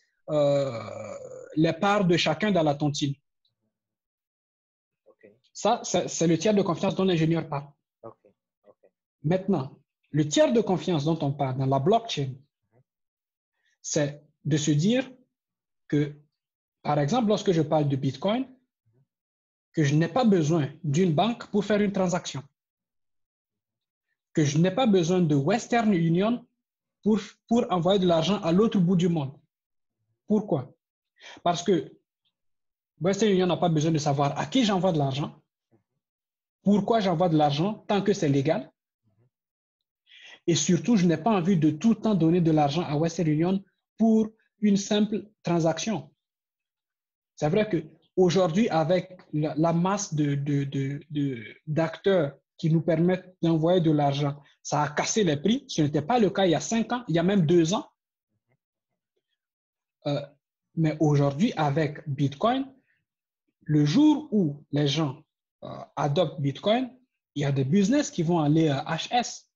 les parts de chacun dans la tontine. Okay. Ça, c'est le tiers de confiance dont l'ingénieur parle. Okay. Maintenant, le tiers de confiance dont on parle dans la blockchain, c'est de se dire que, par exemple, lorsque je parle de Bitcoin, que je n'ai pas besoin d'une banque pour faire une transaction, que je n'ai pas besoin de Western Union pour envoyer de l'argent à l'autre bout du monde. Pourquoi? Parce que Western Union n'a pas besoin de savoir à qui j'envoie de l'argent, pourquoi j'envoie de l'argent tant que c'est légal. Et surtout, je n'ai pas envie de tout le temps donner de l'argent à Western Union pour une simple transaction. C'est vrai qu'aujourd'hui, avec la masse d'acteurs qui nous permettent d'envoyer de l'argent, ça a cassé les prix. Ce n'était pas le cas il y a 5 ans, il y a même 2 ans. Mais aujourd'hui, avec Bitcoin, le jour où les gens adoptent Bitcoin, il y a des business qui vont aller à HS.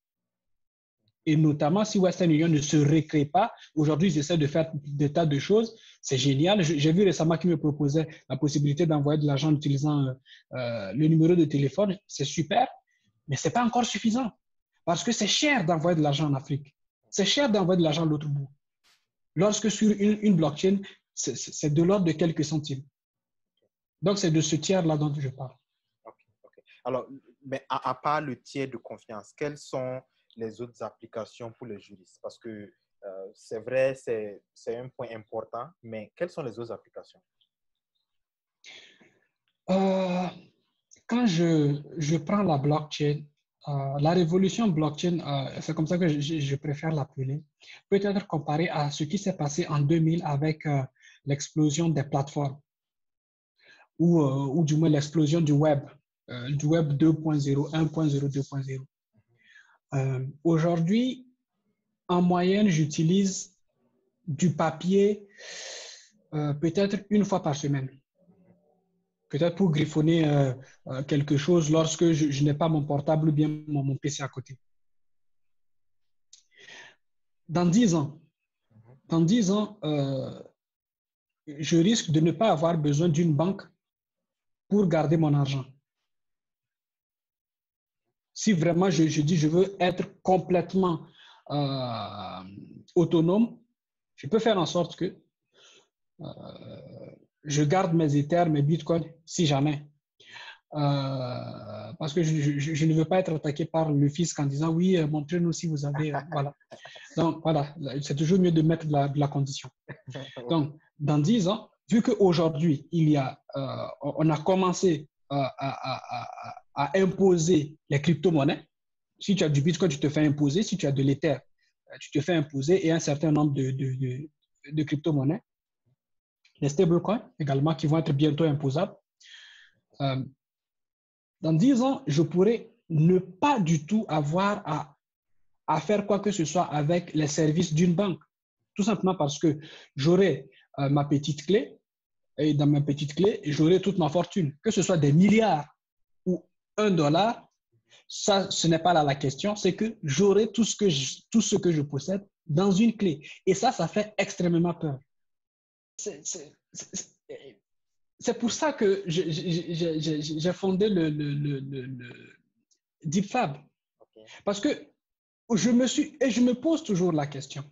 Et notamment, si Western Union ne se recrée pas, aujourd'hui, ils essaient de faire des tas de choses. C'est génial. J'ai vu récemment qu'ils me proposaient la possibilité d'envoyer de l'argent en utilisant le numéro de téléphone. C'est super, mais ce n'est pas encore suffisant. Parce que c'est cher d'envoyer de l'argent en Afrique. C'est cher d'envoyer de l'argent à l'autre bout. Lorsque sur une blockchain, c'est de l'ordre de quelques centimes. Donc, c'est de ce tiers-là dont je parle. Okay. Alors, mais à part le tiers de confiance, quelles sont les autres applications pour les juristes? Parce que c'est vrai, c'est un point important, mais quelles sont les autres applications? Quand je prends la blockchain, la révolution blockchain, c'est comme ça que je préfère l'appeler, peut être comparée à ce qui s'est passé en 2000 avec l'explosion des plateformes ou du moins l'explosion du web 2.0, 1.0, 2.0. Aujourd'hui, en moyenne, j'utilise du papier peut-être une fois par semaine. Peut-être pour griffonner quelque chose lorsque je n'ai pas mon portable ou bien mon PC à côté. Dans 10 ans, je risque de ne pas avoir besoin d'une banque pour garder mon argent. Si vraiment je dis je veux être complètement autonome, je peux faire en sorte que je garde mes Ethers, mes Bitcoins, si jamais. Parce que je ne veux pas être attaqué par le fisc en disant oui, montrez-nous si vous avez. Voilà. Donc, voilà, c'est toujours mieux de mettre de la condition. Donc, dans 10 ans, vu qu'aujourd'hui, on a commencé à imposer les crypto-monnaies, si tu as du Bitcoin, tu te fais imposer. Si tu as de l'Ether, tu te fais imposer et un certain nombre de crypto-monnaies. Les stablecoins également qui vont être bientôt imposables. Dans 10 ans, je pourrais ne pas du tout avoir à faire quoi que ce soit avec les services d'une banque. Tout simplement parce que j'aurai ma petite clé et dans ma petite clé, j'aurai toute ma fortune. Que ce soit des milliards ou $1, ça, ce n'est pas là la question. C'est que j'aurai tout ce que je possède dans une clé. Et ça fait extrêmement peur. C'est pour ça que j'ai fondé le DeepFab. Okay. Parce que je me pose toujours la question,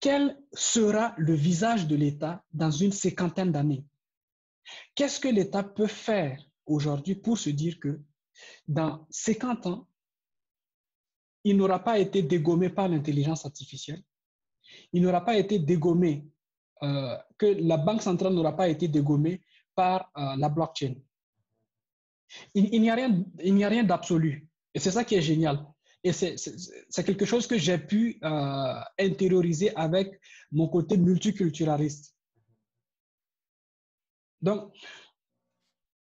quel sera le visage de l'État dans une cinquantaine d'années? Qu'est-ce que l'État peut faire aujourd'hui pour se dire que dans 50 ans, il n'aura pas été dégommé par l'intelligence artificielle, il n'aura pas été dégommé, que la banque centrale n'aura pas été dégommée par la blockchain. Il n'y a rien d'absolu. Et c'est ça qui est génial. Et c'est quelque chose que j'ai pu intérioriser avec mon côté multiculturaliste. Donc,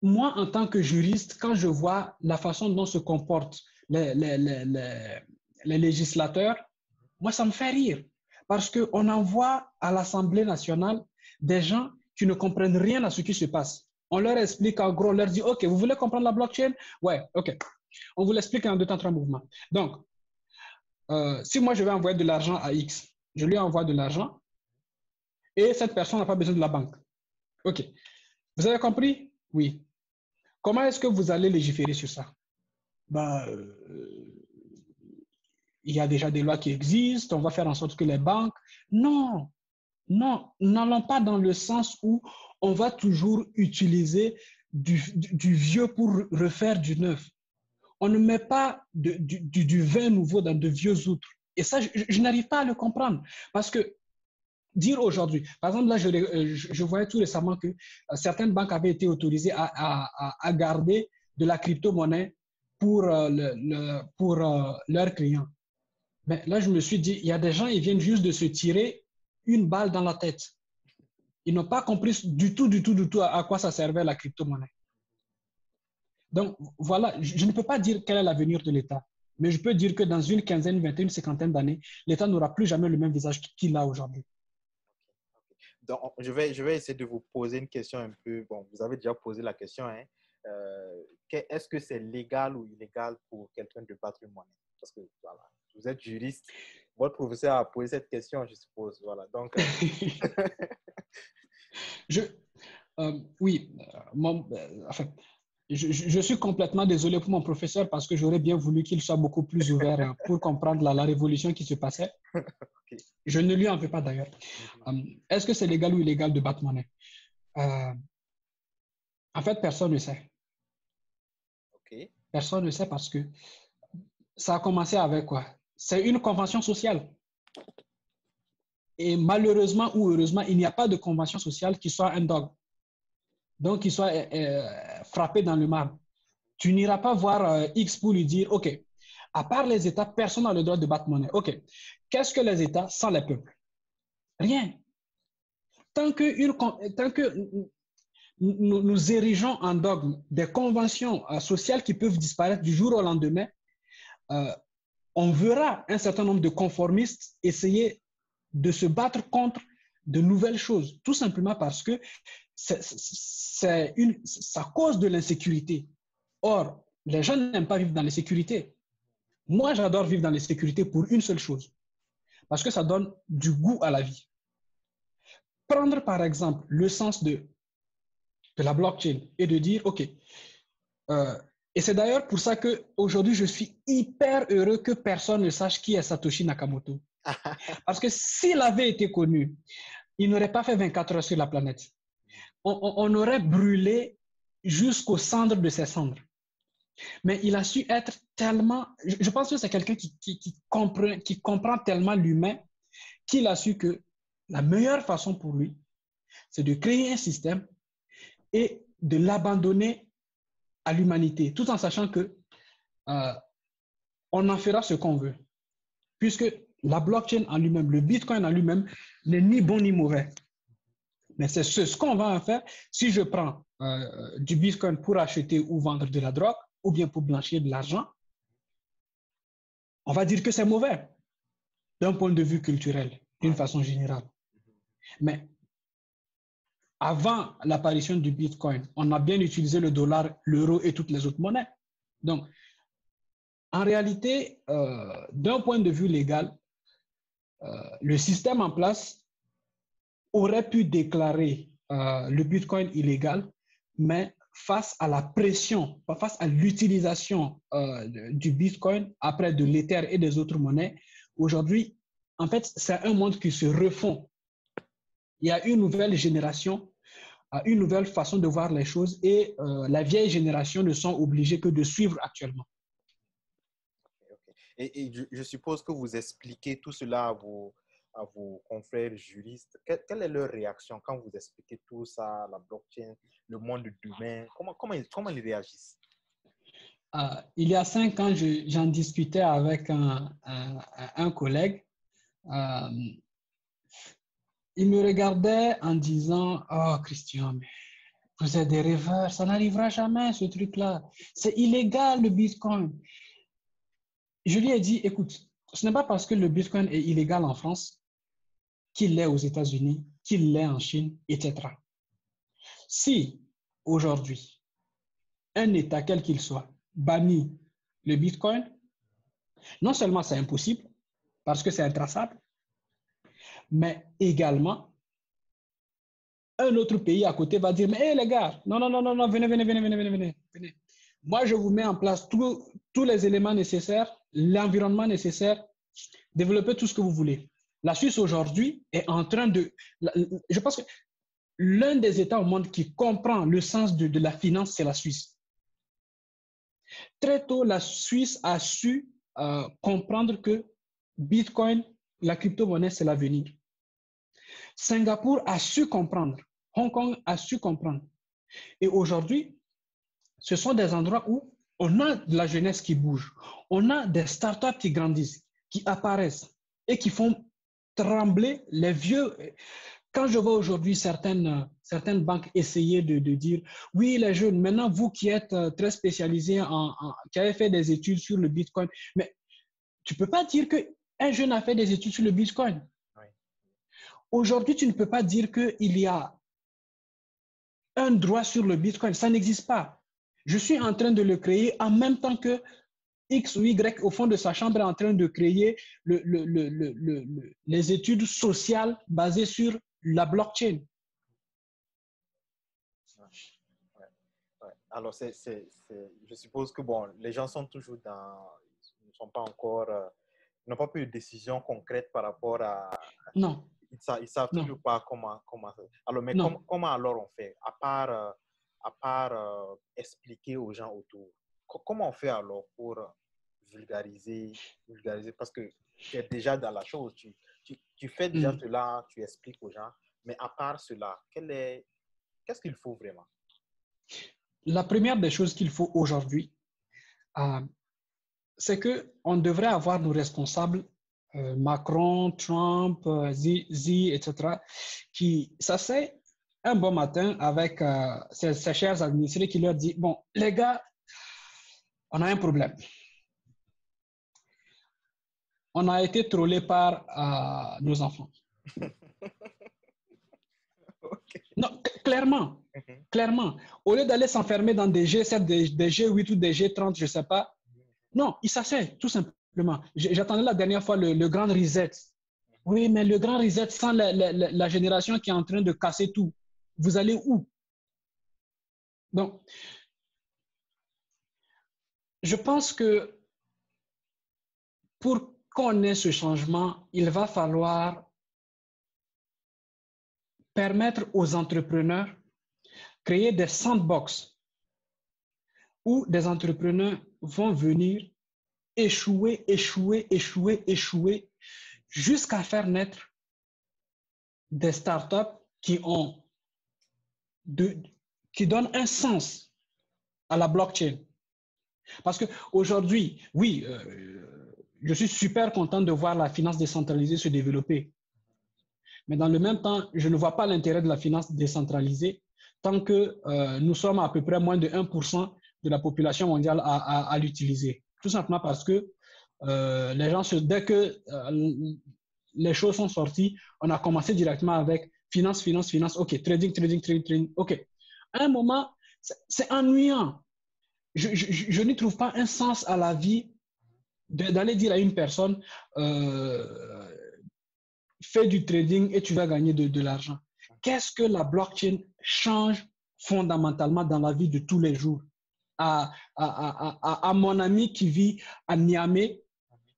moi, en tant que juriste, quand je vois la façon dont se comportent les législateurs, moi, ça me fait rire. Parce qu'on envoie à l'Assemblée nationale des gens qui ne comprennent rien à ce qui se passe. On leur explique en gros, on leur dit, OK, vous voulez comprendre la blockchain? Ouais, OK. On vous l'explique en 2 temps, 3 mouvements. Donc, si moi, je vais envoyer de l'argent à X, je lui envoie de l'argent et cette personne n'a pas besoin de la banque. OK. Vous avez compris? Oui. Comment est-ce que vous allez légiférer sur ça? Il y a déjà des lois qui existent, on va faire en sorte que les banques... Non, n'allons pas dans le sens où on va toujours utiliser du vieux pour refaire du neuf. On ne met pas du vin nouveau dans de vieux outres. Et ça, je n'arrive pas à le comprendre. Parce que dire aujourd'hui, par exemple, là, je voyais tout récemment que certaines banques avaient été autorisées à garder de la crypto-monnaie pour leurs clients. Mais là, je me suis dit, il y a des gens, ils viennent juste de se tirer une balle dans la tête. Ils n'ont pas compris du tout à quoi ça servait la crypto-monnaie. Donc, voilà, je ne peux pas dire quel est l'avenir de l'État, mais je peux dire que dans une quinzaine, 21, cinquantaine d'années, l'État n'aura plus jamais le même visage qu'il a aujourd'hui. Donc, je vais essayer de vous poser une question un peu, bon, vous avez déjà posé la question, hein. Est-ce que c'est légal ou illégal pour quelqu'un de battre une monnaie? Parce que, voilà, vous êtes juriste, votre professeur a posé cette question, je suppose, voilà, donc... Oui, enfin, je suis complètement désolé pour mon professeur parce que j'aurais bien voulu qu'il soit beaucoup plus ouvert pour comprendre la révolution qui se passait. Okay. Je ne lui en veux pas d'ailleurs. Est-ce que c'est légal ou illégal de battre monnaie? En fait, personne ne sait. Okay. Personne ne sait parce que ça a commencé avec quoi? C'est une convention sociale. Et malheureusement ou heureusement, il n'y a pas de convention sociale qui soit un dogme. Donc, qui soit frappé dans le marbre. Tu n'iras pas voir X pour lui dire, OK, à part les États, personne n'a le droit de battre monnaie. OK, qu'est-ce que les États sans les peuples? Rien. Tant que nous érigeons en dogme des conventions sociales qui peuvent disparaître du jour au lendemain, on verra un certain nombre de conformistes essayer de se battre contre de nouvelles choses, tout simplement parce que ça cause de l'insécurité. Or, les gens n'aiment pas vivre dans l'insécurité. Moi, j'adore vivre dans l'insécurité pour une seule chose, parce que ça donne du goût à la vie. Prendre par exemple le sens de la blockchain et de dire, OK, et c'est d'ailleurs pour ça qu'aujourd'hui, je suis hyper heureux que personne ne sache qui est Satoshi Nakamoto. Parce que s'il avait été connu, il n'aurait pas fait 24 heures sur la planète. On aurait brûlé jusqu'aux cendres de ses cendres. Mais il a su être tellement... Je pense que c'est quelqu'un qui comprend tellement l'humain qu'il a su que la meilleure façon pour lui, c'est de créer un système et de l'abandonner à l'humanité, tout en sachant que on en fera ce qu'on veut. Puisque la blockchain en lui-même, le Bitcoin en lui-même, n'est ni bon ni mauvais. Mais c'est ce qu'on va en faire si je prends du Bitcoin pour acheter ou vendre de la drogue, ou bien pour blanchir de l'argent. On va dire que c'est mauvais, d'un point de vue culturel, d'une façon générale. Mais avant l'apparition du Bitcoin, on a bien utilisé le dollar, l'euro et toutes les autres monnaies. Donc, en réalité, d'un point de vue légal, le système en place aurait pu déclarer le Bitcoin illégal, mais face à la pression, face à l'utilisation du Bitcoin après de l'Ether et des autres monnaies, aujourd'hui, en fait, c'est un monde qui se refond. Il y a une nouvelle génération, une nouvelle façon de voir les choses et la vieille génération ne sont obligées que de suivre actuellement. Et je suppose que vous expliquez tout cela à vos confrères juristes. Quelle est leur réaction quand vous expliquez tout ça, la blockchain, le monde humain? Comment ils réagissent? Il y a 5 ans, j'en discutais avec un collègue. Il me regardait en disant, « Oh, Christian, mais vous êtes des rêveurs, ça n'arrivera jamais, ce truc-là. C'est illégal, le Bitcoin. » Je lui ai dit, écoute, ce n'est pas parce que le Bitcoin est illégal en France qu'il l'est aux États-Unis, qu'il l'est en Chine, etc. Si aujourd'hui, un État, quel qu'il soit, bannit le Bitcoin, non seulement c'est impossible, parce que c'est intraçable, mais également, un autre pays à côté va dire, mais hey, les gars, non, venez. Moi, je vous mets en place tous les éléments nécessaires, l'environnement nécessaire, développez tout ce que vous voulez. La Suisse aujourd'hui est en train de... Je pense que l'un des États au monde qui comprend le sens de la finance, c'est la Suisse. Très tôt, la Suisse a su comprendre que Bitcoin, la crypto-monnaie, c'est l'avenir. Singapour a su comprendre. Hong Kong a su comprendre. Et aujourd'hui, ce sont des endroits où on a de la jeunesse qui bouge. On a des startups qui grandissent, qui apparaissent et qui font trembler les vieux. Quand je vois aujourd'hui certaines banques essayer de dire, oui, les jeunes, maintenant vous qui êtes très spécialisés, qui avez fait des études sur le Bitcoin, mais tu ne peux pas dire qu'un jeune a fait des études sur le Bitcoin. Oui. Aujourd'hui, tu ne peux pas dire qu'il y a un droit sur le Bitcoin. Ça n'existe pas. Je suis en train de le créer en même temps que X ou Y au fond de sa chambre est en train de créer les études sociales basées sur la blockchain. Ouais. Alors, je suppose que bon, les gens sont toujours ne sont pas encore, n'ont pas pris de décision concrète par rapport à... Non. Ils savent toujours pas comment. Alors, mais comment alors on fait, à part expliquer aux gens autour? Comment on fait alors pour vulgariser, parce que tu es déjà dans la chose, tu fais déjà cela, tu expliques aux gens, mais à part cela, qu'est-ce qu'il faut vraiment? La première des choses qu'il faut aujourd'hui, c'est qu'on devrait avoir nos responsables, Macron, Trump, Xi, etc., qui s'asseyent un bon matin avec ses chers administrés qui leur disent, bon, les gars, on a un problème. On a été trollés par nos enfants. Non, clairement. Clairement. Au lieu d'aller s'enfermer dans des G7, des G8 ou des G30, je ne sais pas. Non, il s'asseye, tout simplement. J'attendais la dernière fois le grand reset. Oui, mais le grand reset sans la génération qui est en train de casser tout. Vous allez où? Donc, je pense que pour qu'on ait ce changement, il va falloir permettre aux entrepreneurs créer des sandbox où des entrepreneurs vont venir échouer, jusqu'à faire naître des startups qui donnent un sens à la blockchain. Parce qu'aujourd'hui, oui, je suis super content de voir la finance décentralisée se développer. Mais dans le même temps, je ne vois pas l'intérêt de la finance décentralisée tant que nous sommes à peu près moins de 1% de la population mondiale à l'utiliser. Tout simplement parce que les gens, dès que les choses sont sorties, on a commencé directement avec finance, ok, trading, ok. À un moment, c'est ennuyant. Je n'y trouve pas un sens à la vie d'aller dire à une personne fais du trading et tu vas gagner de l'argent. Qu'est-ce que la blockchain change fondamentalement dans la vie de tous les jours? À mon ami qui vit à Niamey,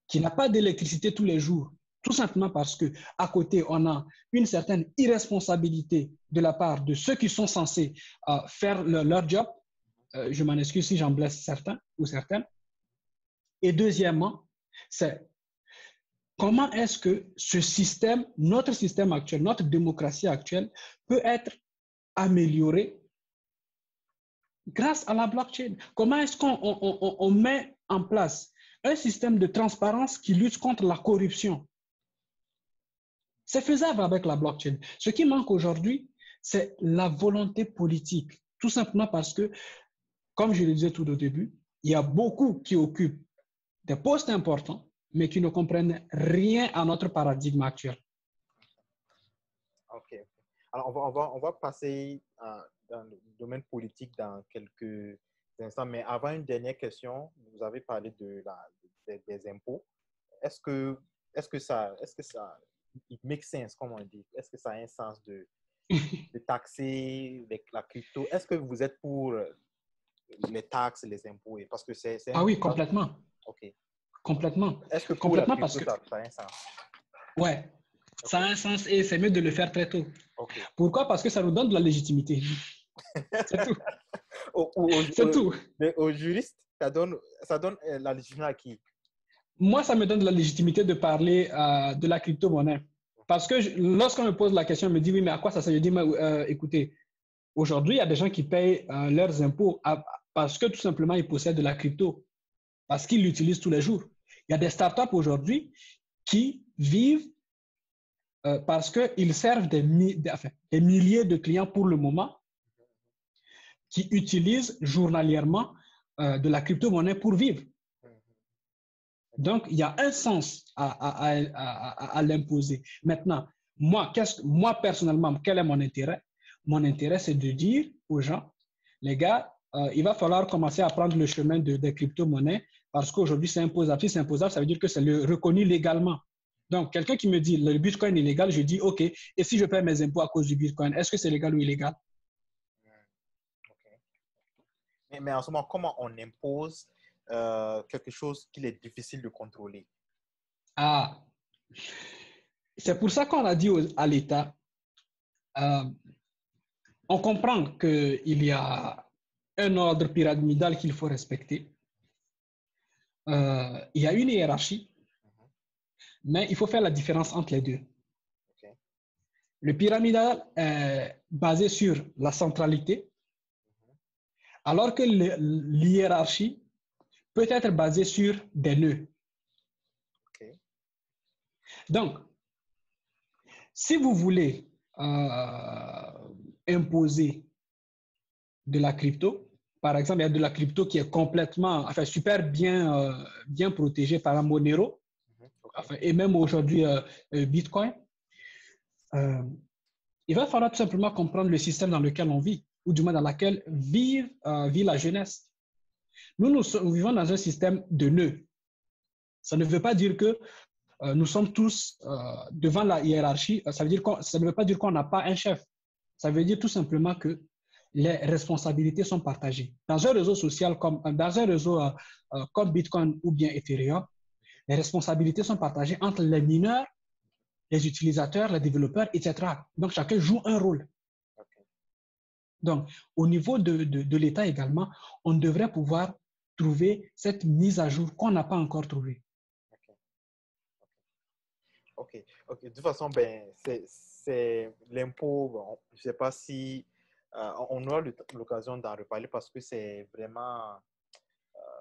qui n'a pas d'électricité tous les jours, tout simplement parce que à côté, on a une certaine irresponsabilité de la part de ceux qui sont censés faire leur job. Je m'en excuse si j'en blesse certains ou certaines. Et deuxièmement, c'est comment est-ce que ce système, notre système actuel, notre démocratie actuelle peut être amélioré grâce à la blockchain? Comment est-ce qu'on met en place un système de transparence qui lutte contre la corruption? C'est faisable avec la blockchain. Ce qui manque aujourd'hui, c'est la volonté politique. Tout simplement parce que, comme je le disais tout au début, il y a beaucoup qui occupent des postes importants, mais qui ne comprennent rien à notre paradigme actuel. OK. Alors, on va passer dans le domaine politique dans quelques instants, mais avant une dernière question, vous avez parlé des impôts. Est-ce que ça it makes sense, comme on dit? Est-ce que ça a un sens de taxer la crypto? Est-ce que vous êtes pour les taxes, les impôts? Parce que c'est ah oui, complètement. OK. Complètement. Est-ce que pour complètement la crypto, parce que ça a un sens? Ouais, okay. Ça a un sens et c'est mieux de le faire très tôt. Okay. Pourquoi? Parce que ça nous donne de la légitimité. C'est tout. C'est tout. Aux juristes, ça donne la légitimité à qui? Moi, ça me donne de la légitimité de parler de la crypto-monnaie. Parce que lorsqu'on me pose la question, on me dit oui, mais à quoi ça sert? Je dis, écoutez, aujourd'hui, il y a des gens qui payent leurs impôts parce que tout simplement, ils possèdent de la crypto. Parce qu'ils l'utilisent tous les jours. Il y a des startups aujourd'hui qui vivent parce qu'ils servent des milliers de clients pour le moment qui utilisent journalièrement de la crypto-monnaie pour vivre. Donc, il y a un sens à l'imposer. Maintenant, moi, personnellement, quel est mon intérêt? Mon intérêt, c'est de dire aux gens, les gars, il va falloir commencer à prendre le chemin des crypto-monnaies parce qu'aujourd'hui, c'est imposable. Si c'est imposable, ça veut dire que c'est reconnu légalement. Donc, quelqu'un qui me dit le Bitcoin est légal, je dis OK. Et si je paie mes impôts à cause du Bitcoin, est-ce que c'est légal ou illégal? Okay. Mais en ce moment, comment on impose quelque chose qu'il est difficile de contrôler? Ah, c'est pour ça qu'on a dit à l'État, on comprend qu'il y a un ordre pyramidal qu'il faut respecter. Il y a une hiérarchie, mais il faut faire la différence entre les deux. Okay. Le pyramidal est basé sur la centralité, alors que l'hiérarchie peut être basée sur des nœuds. Okay. Donc, si vous voulez imposer de la crypto, par exemple, il y a de la crypto qui est complètement, enfin, super bien protégée par la Monero, okay. Enfin, et même aujourd'hui Bitcoin. il va falloir tout simplement comprendre le système dans lequel on vit, ou du moins dans lequel vit la jeunesse. Nous vivons dans un système de nœuds. Ça ne veut pas dire que nous sommes tous devant la hiérarchie. Ça ne veut pas dire qu'on n'a pas un chef. Ça veut dire tout simplement que les responsabilités sont partagées. Dans un réseau social comme Bitcoin ou bien Ethereum, les responsabilités sont partagées entre les mineurs, les utilisateurs, les développeurs, etc. Donc, chacun joue un rôle. Okay. Donc, au niveau de l'État également, on devrait pouvoir trouver cette mise à jour qu'on n'a pas encore trouvée. OK. De toute façon, ben, c'est l'impôt. Bon, je ne sais pas si on aura l'occasion d'en reparler parce que c'est vraiment...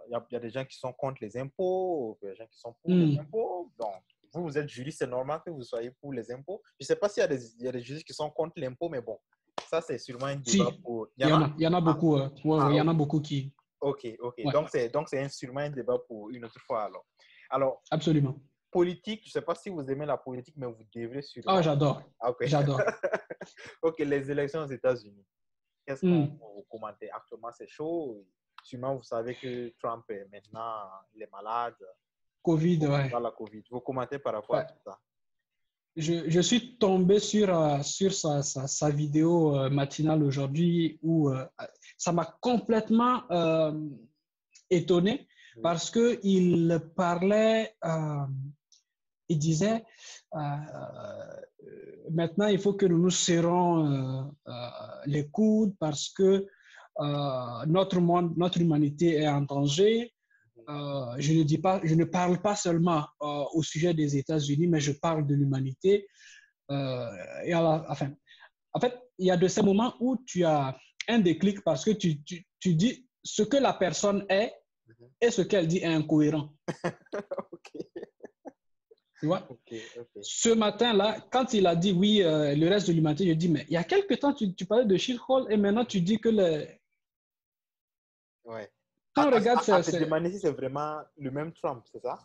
Il y a des gens qui sont contre les impôts, des gens qui sont pour les impôts. Donc, vous êtes juriste, c'est normal que vous soyez pour les impôts. Je ne sais pas s'il y a des juristes qui sont contre l'impôt, mais bon, ça, c'est sûrement un débat pour... Il y en a beaucoup. Il y en a beaucoup qui... OK. Ouais. Donc, c'est sûrement un débat pour une autre fois, alors. Absolument. Politique, je ne sais pas si vous aimez la politique, mais vous devrez sûrement... Ah, j'adore. Okay. J'adore. OK, les élections aux États-Unis. Qu'est-ce qu'on vous commentez? Actuellement, c'est chaud. Sûrement, vous savez que Trump est maintenant, il est malade. Covid, ouais. Dans la Covid. Vous commentez par rapport à tout ça? Je suis tombé sur sa vidéo matinale aujourd'hui où ça m'a complètement étonné parce qu'il parlait, il disait maintenant il faut que nous nous serrons les coudes parce que notre humanité est en danger. Je ne parle pas seulement au sujet des États-Unis, mais je parle de l'humanité. En fait, il y a de ces moments où tu as un déclic parce que tu dis ce que la personne est et ce qu'elle dit est incohérent. Okay. Tu vois? Okay. Ce matin-là, quand il a dit oui, le reste de l'humanité, je dis, mais il y a quelque temps, tu parlais de shithole et maintenant tu dis que Ouais. Quand on regarde c'est vraiment le même Trump, c'est ça?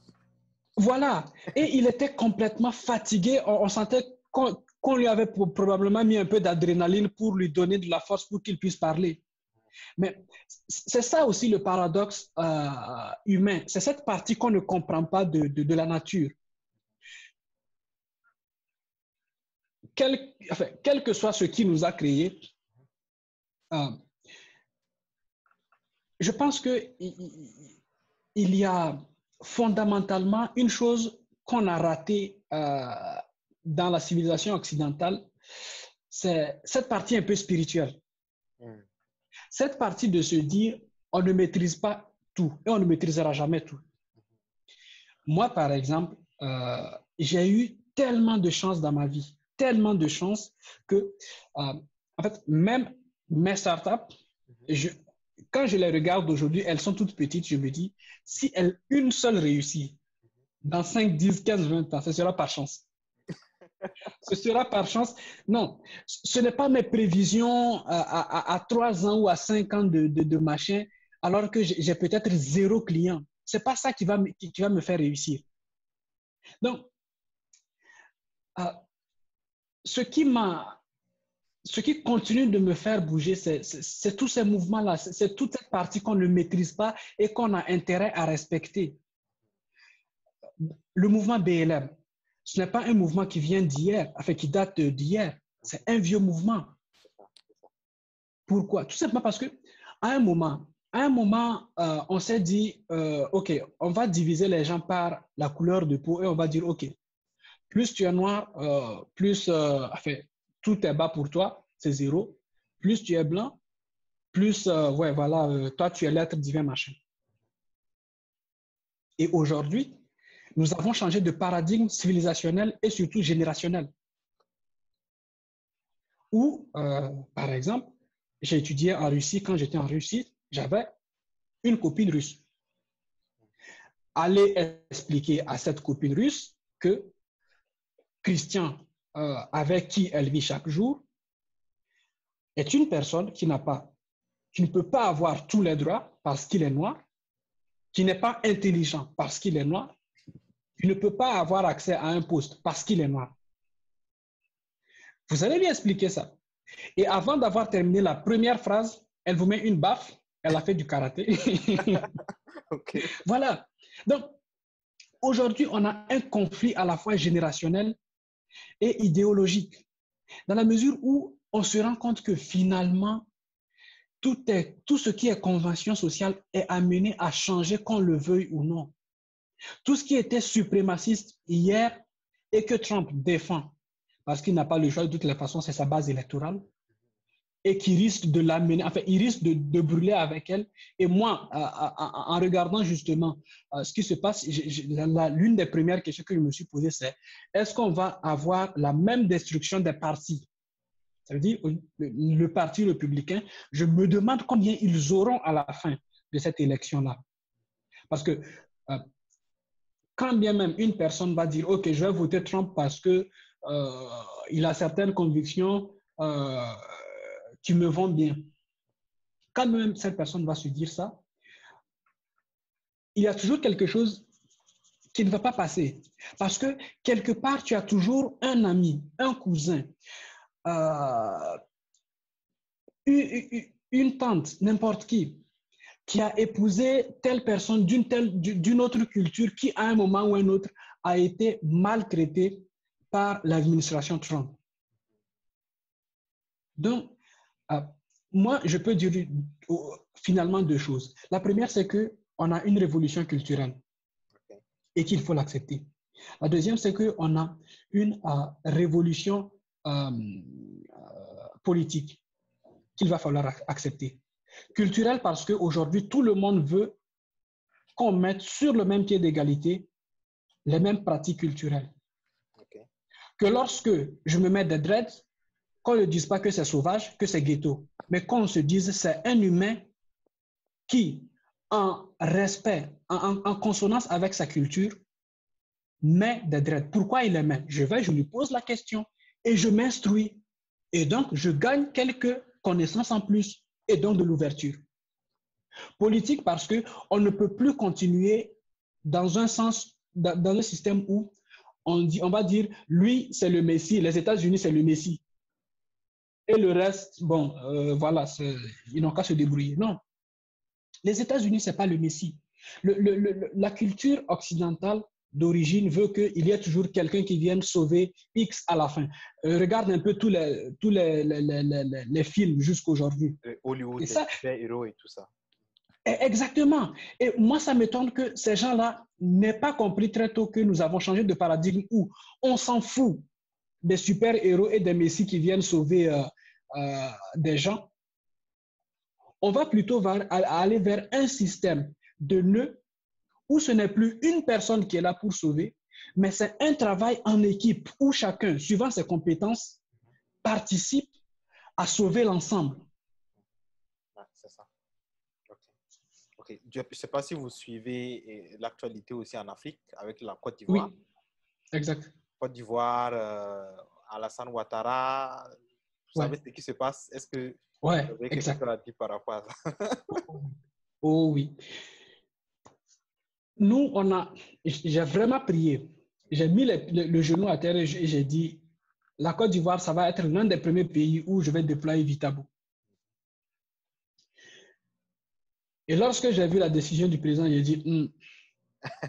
Voilà. Et il était complètement fatigué. On sentait qu'on lui avait probablement mis un peu d'adrénaline pour lui donner de la force pour qu'il puisse parler. Mais c'est ça aussi le paradoxe humain. C'est cette partie qu'on ne comprend pas de la nature. Quel que soit ce qui nous a créés, je pense qu'il y a fondamentalement une chose qu'on a ratée dans la civilisation occidentale, c'est cette partie un peu spirituelle. Cette partie de se dire, on ne maîtrise pas tout et on ne maîtrisera jamais tout. Moi, par exemple, j'ai eu tellement de chance dans ma vie, tellement de chance que, en fait, même mes startups, quand je les regarde aujourd'hui, elles sont toutes petites, je me dis, si une seule réussit, dans 5, 10, 15, 20 ans, ce sera par chance. Ce sera par chance. Non, ce n'est pas mes prévisions à 3 ans ou à 5 ans de machin, alors que j'ai peut-être 0 client. Ce n'est pas ça qui va me faire réussir. Donc, ce qui continue de me faire bouger, c'est tous ces mouvements-là, c'est toute cette partie qu'on ne maîtrise pas et qu'on a intérêt à respecter. Le mouvement BLM, ce n'est pas un mouvement qui vient d'hier, enfin qui date d'hier. C'est un vieux mouvement. Pourquoi? Tout simplement parce qu'à un moment, on s'est dit, OK, on va diviser les gens par la couleur de peau et on va dire, OK, plus tu es noir, plus tout est bas pour toi, c'est 0. Plus tu es blanc, plus, toi, tu es l'être divin, machin. Et aujourd'hui, nous avons changé de paradigme civilisationnel et surtout générationnel. Où, par exemple, j'ai étudié en Russie. Quand j'étais en Russie, j'avais une copine russe. Aller expliquer à cette copine russe que Christian, avec qui elle vit chaque jour, est une personne qui ne peut pas avoir tous les droits parce qu'il est noir, qui n'est pas intelligent parce qu'il est noir, qui ne peut pas avoir accès à un poste parce qu'il est noir. Vous allez lui expliquer ça. Et avant d'avoir terminé la première phrase, elle vous met une baffe. Elle a fait du karaté. Okay. Voilà. Donc, aujourd'hui, on a un conflit à la fois générationnel et idéologique. Dans la mesure où on se rend compte que finalement, tout ce qui est convention sociale est amené à changer qu'on le veuille ou non. Tout ce qui était suprémaciste hier et que Trump défend, parce qu'il n'a pas le choix, de toutes les façons, c'est sa base électorale, et qui risque de l'amener, enfin, il risque de brûler avec elle. Et moi, en regardant justement ce qui se passe, l'une des premières questions que je me suis posée, c'est est-ce qu'on va avoir la même destruction des partis? Ça veut dire le Parti républicain, je me demande combien ils auront à la fin de cette élection-là. Parce que quand bien même une personne va dire, OK, je vais voter Trump parce que il a certaines convictions qui me vont bien. Quand même cette personne va se dire ça, il y a toujours quelque chose qui ne va pas passer. Parce que quelque part, tu as toujours un ami, un cousin, une tante, n'importe qui a épousé telle personne d'une autre culture qui, à un moment ou un autre, a été maltraitée par l'administration Trump. Donc, moi, je peux dire finalement deux choses. La première, c'est qu'on a une révolution culturelle et qu'il faut l'accepter. La deuxième, c'est qu'on a une révolution politique qu'il va falloir accepter. Culturelle parce qu'aujourd'hui, tout le monde veut qu'on mette sur le même pied d'égalité les mêmes pratiques culturelles. Okay. Que lorsque je me mets des dreads, qu'on ne dise pas que c'est sauvage, que c'est ghetto, mais qu'on se dise c'est un humain qui, en respect, en consonance avec sa culture, met des dreads. Pourquoi il les met? Je lui pose la question et je m'instruis. Et donc, je gagne quelques connaissances en plus et donc de l'ouverture. Politique parce qu'on ne peut plus continuer dans un sens, dans un système où on va dire, lui, c'est le Messie, les États-Unis, c'est le Messie. Et le reste, bon, voilà, ils n'ont qu'à se débrouiller. Non. Les États-Unis, ce n'est pas le Messie. La culture occidentale d'origine veut qu'il y ait toujours quelqu'un qui vienne sauver X à la fin. Regarde un peu tous les films jusqu'aujourd'hui. Hollywood, les héros et tout ça. Exactement. Et moi, ça m'étonne que ces gens-là n'aient pas compris très tôt que nous avons changé de paradigme où on s'en fout des super-héros et des messies qui viennent sauver des gens. On va plutôt aller vers un système de nœuds où ce n'est plus une personne qui est là pour sauver, mais c'est un travail en équipe où chacun, suivant ses compétences, participe à sauver l'ensemble. Ouais, c'est ça. Okay. Je ne sais pas si vous suivez l'actualité aussi en Afrique avec la Côte d'Ivoire. Oui, exact. Côte d'Ivoire, Alassane Ouattara, vous savez ce qui se passe? Est-ce que vous avez quelque chose à dire par rapport à ça? Oh oui. Nous, j'ai vraiment prié. J'ai mis le genou à terre et j'ai dit, la Côte d'Ivoire, ça va être l'un des premiers pays où je vais déployer Vitabo. Et lorsque j'ai vu la décision du président, j'ai dit,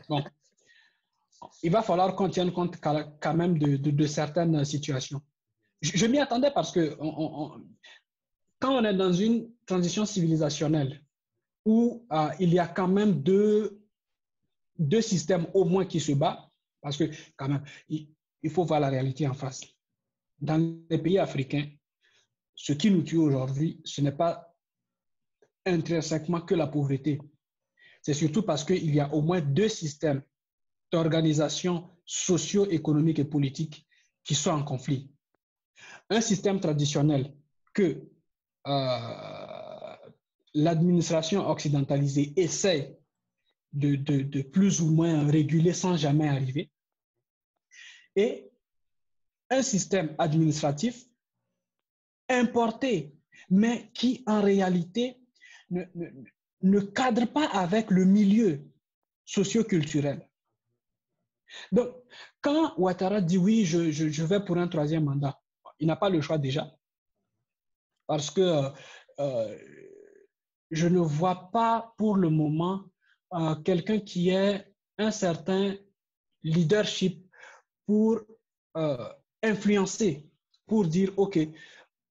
bon, il va falloir qu'on tienne compte quand même de certaines situations. Je m'y attendais parce que quand on est dans une transition civilisationnelle où il y a quand même deux systèmes au moins qui se battent, parce que quand même, il faut voir la réalité en face. Dans les pays africains, ce qui nous tue aujourd'hui, ce n'est pas intrinsèquement que la pauvreté. C'est surtout parce qu'il y a au moins deux systèmes d'organisation socio-économique et politique qui sont en conflit. Un système traditionnel que l'administration occidentalisée essaie de plus ou moins réguler sans jamais arriver, et un système administratif importé, mais qui en réalité ne cadre pas avec le milieu socio-culturel. Donc, quand Ouattara dit oui, je vais pour un troisième mandat, il n'a pas le choix déjà. Parce que je ne vois pas pour le moment quelqu'un qui ait un certain leadership pour influencer, pour dire, OK,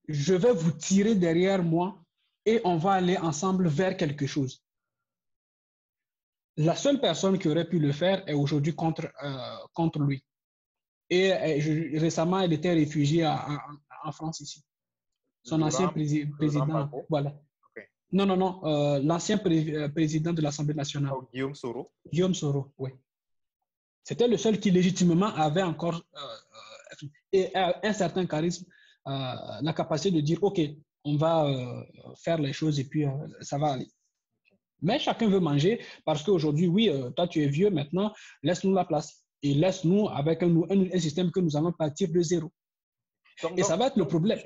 je vais vous tirer derrière moi et on va aller ensemble vers quelque chose. La seule personne qui aurait pu le faire est aujourd'hui contre lui. Et récemment, elle était réfugiée en France ici. Son ancien président, voilà. Okay. Non, l'ancien président de l'Assemblée nationale. Oh, Guillaume Soro. Guillaume Soro, oui. C'était le seul qui légitimement avait encore un certain charisme, la capacité de dire, OK, on va faire les choses et puis ça va aller. Mais chacun veut manger parce qu'aujourd'hui, oui, toi tu es vieux maintenant, laisse-nous la place et laisse-nous avec un système que nous allons partir de zéro. Et ça va être le problème.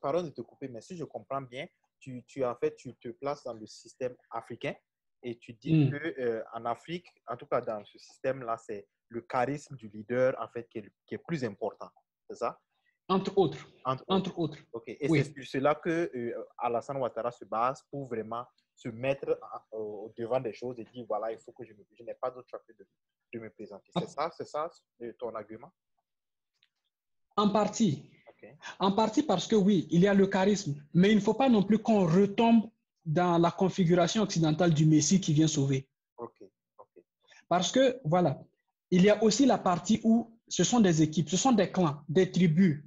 Pardon de te couper, mais si je comprends bien, tu te places dans le système africain et tu dis qu'en Afrique, en tout cas dans ce système-là, c'est le charisme du leader en fait qui est plus important. C'est ça? Entre autres. OK. Et c'est sur cela que Alassane Ouattara se base pour vraiment se mettre au devant des choses et dire voilà, il faut que je n'ai pas d'autre choix que de me présenter. C'est ça ton argument? En partie. Okay. En partie parce que oui, il y a le charisme, mais il ne faut pas non plus qu'on retombe dans la configuration occidentale du Messie qui vient sauver. Okay. Parce que voilà, il y a aussi la partie où ce sont des équipes, ce sont des clans, des tribus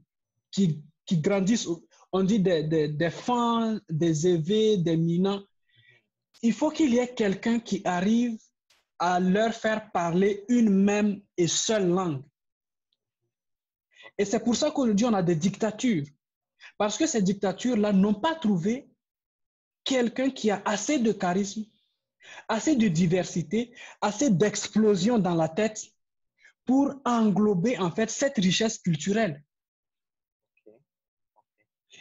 qui grandissent. On dit des fans, des évés, des minants. Il faut qu'il y ait quelqu'un qui arrive à leur faire parler une même et seule langue. Et c'est pour ça qu'aujourd'hui, on a des dictatures. Parce que ces dictatures-là n'ont pas trouvé quelqu'un qui a assez de charisme, assez de diversité, assez d'explosion dans la tête pour englober en fait cette richesse culturelle.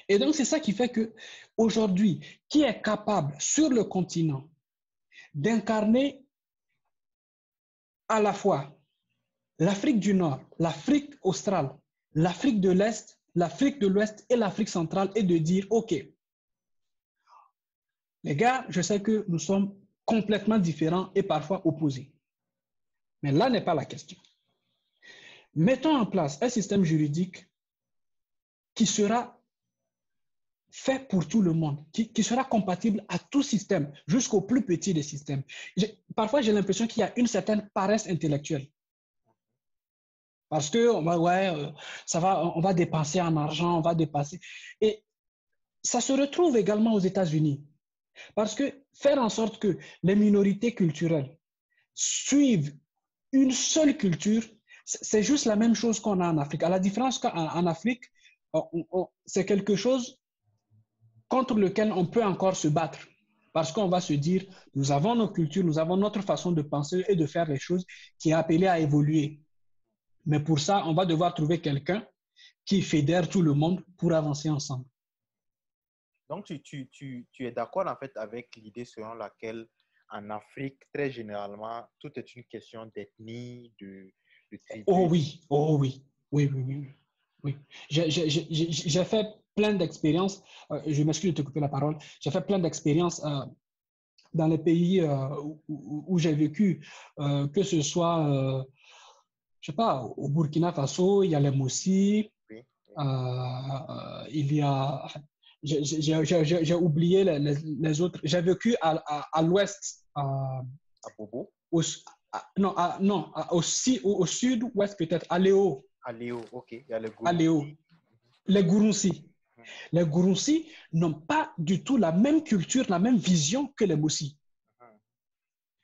Et donc, c'est ça qui fait qu'aujourd'hui, qui est capable sur le continent d'incarner à la fois l'Afrique du Nord, l'Afrique australe, l'Afrique de l'Est, l'Afrique de l'Ouest et l'Afrique centrale et de dire, OK, les gars, je sais que nous sommes complètement différents et parfois opposés. Mais là n'est pas la question. Mettons en place un système juridique qui sera fait pour tout le monde, qui sera compatible à tout système, jusqu'au plus petit des systèmes. Parfois, j'ai l'impression qu'il y a une certaine paresse intellectuelle. Parce que, on va dépenser en argent, on va dépenser. Et ça se retrouve également aux États-Unis. Parce que faire en sorte que les minorités culturelles suivent une seule culture, c'est juste la même chose qu'on a en Afrique. À la différence qu'en Afrique, c'est quelque chose contre lequel on peut encore se battre. Parce qu'on va se dire, nous avons nos cultures, nous avons notre façon de penser et de faire les choses qui est appelée à évoluer. Mais pour ça, on va devoir trouver quelqu'un qui fédère tout le monde pour avancer ensemble. Donc, tu es d'accord en fait avec l'idée selon laquelle en Afrique, très généralement, tout est une question d'ethnie, de tribu. Oh oui. J'ai fait plein d'expériences. Je m'excuse de te couper la parole. J'ai fait plein d'expériences dans les pays où j'ai vécu, que ce soit, je sais pas, au Burkina Faso, il y a les Moussi, il y a... J'ai oublié les autres. J'ai vécu à l'ouest. À Bobo? Au sud-ouest peut-être, à Léo. À Léo, ok. Il y a à Léo. Les Gourounsi. Les Gourounsi n'ont pas du tout la même culture, la même vision que les Moussi.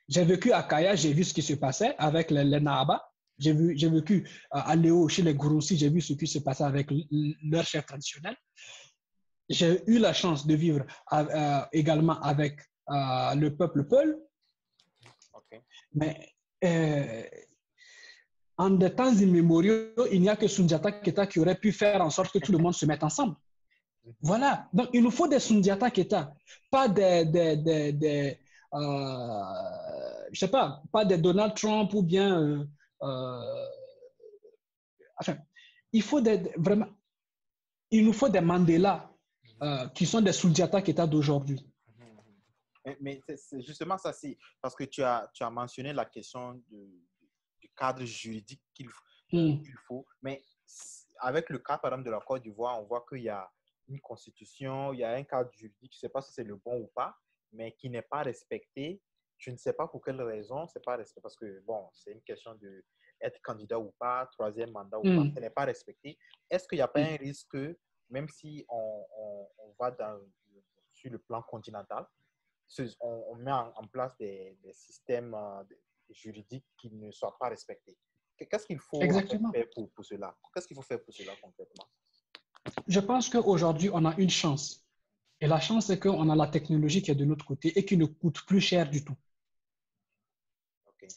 J'ai vécu à Kaya, j'ai vu ce qui se passait avec les Nahaba. J'ai vécu à Léo, chez les Gourounsi, j'ai vu ce qui se passait avec leur chef traditionnel. J'ai eu la chance de vivre également avec le peuple Peul. Okay. Mais en des temps immémoriaux, il n'y a que Soundiata Keita qui aurait pu faire en sorte que tout le monde se mette ensemble. Voilà. Donc, il nous faut des Soundiata Keita, pas je sais pas des Donald Trump ou bien... enfin, il faut vraiment... il nous faut des Mandela qui sont des Souldiata Keita d'aujourd'hui. Mais c'est justement ça, c'est parce que tu as mentionné la question du cadre juridique qu'il faut. Mais avec le cas, par exemple, de la Côte d'Ivoire, on voit qu'il y a une constitution, il y a un cadre juridique, je ne sais pas si c'est le bon ou pas, mais qui n'est pas respecté. Je ne sais pas pour quelle raison, c'est pas respecté, parce que, bon, c'est une question d'être candidat ou pas, troisième mandat ou pas, ce n'est pas respecté. Est-ce qu'il n'y a pas un risque que, même si on va sur le plan continental, on met en place des systèmes juridiques qui ne soient pas respectés? Qu'est-ce qu'il faut faire pour cela? Qu'est-ce qu'il faut faire pour cela concrètement? Je pense qu'aujourd'hui, on a une chance. Et la chance, c'est qu'on a la technologie qui est de notre côté et qui ne coûte plus cher du tout. Okay.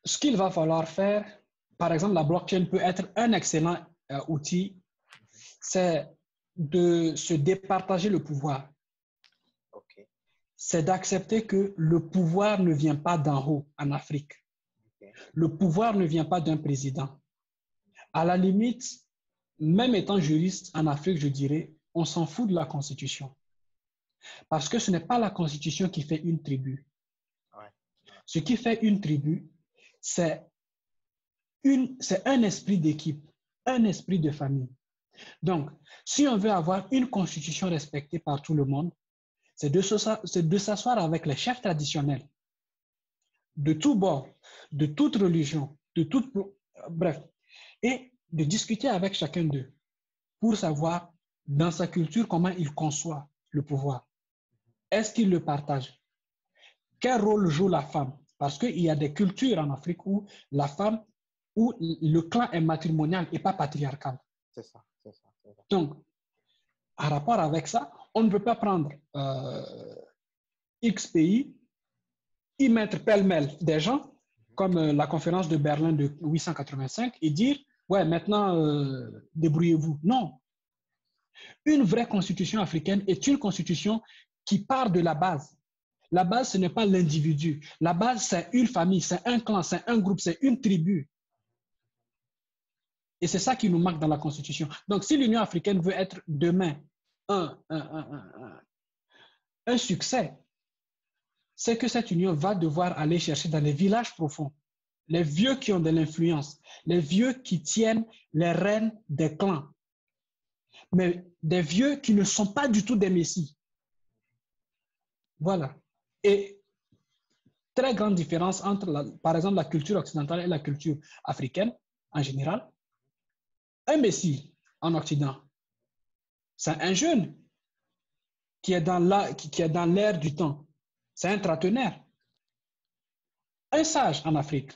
Ce qu'il va falloir faire, par exemple, la blockchain peut être un excellent outil, c'est de se départager le pouvoir. Okay. C'est d'accepter que le pouvoir ne vient pas d'en haut en Afrique. Okay. Le pouvoir ne vient pas d'un président. À la limite, même étant juriste en Afrique, je dirais, on s'en fout de la Constitution. Parce que ce n'est pas la Constitution qui fait une tribu. Ouais. Ce qui fait une tribu, c'est un esprit d'équipe, un esprit de famille. Donc, si on veut avoir une constitution respectée par tout le monde, c'est de s'asseoir avec les chefs traditionnels de tous bords, de toute religion, bref, et de discuter avec chacun d'eux pour savoir dans sa culture comment il conçoit le pouvoir. Est-ce qu'il le partage? Quel rôle joue la femme? Parce qu'il y a des cultures en Afrique où la femme, où le clan est matrimonial et pas patriarcal. C'est ça. Donc, en rapport avec ça, on ne peut pas prendre X pays, y mettre pêle-mêle des gens, comme la conférence de Berlin de 1885, et dire, ouais, maintenant, débrouillez-vous. Non. Une vraie constitution africaine est une constitution qui part de la base. La base, ce n'est pas l'individu. La base, c'est une famille, c'est un clan, c'est un groupe, c'est une tribu. Et c'est ça qui nous manque dans la Constitution. Donc, si l'Union africaine veut être demain un succès, c'est que cette union va devoir aller chercher dans les villages profonds, les vieux qui ont de l'influence, les vieux qui tiennent les rênes des clans, mais des vieux qui ne sont pas du tout des messies. Voilà. Et très grande différence entre, par exemple, la culture occidentale et la culture africaine en général. Un messie en Occident, c'est un jeune qui est dans l'air du temps. C'est un trentenaire. Un sage en Afrique,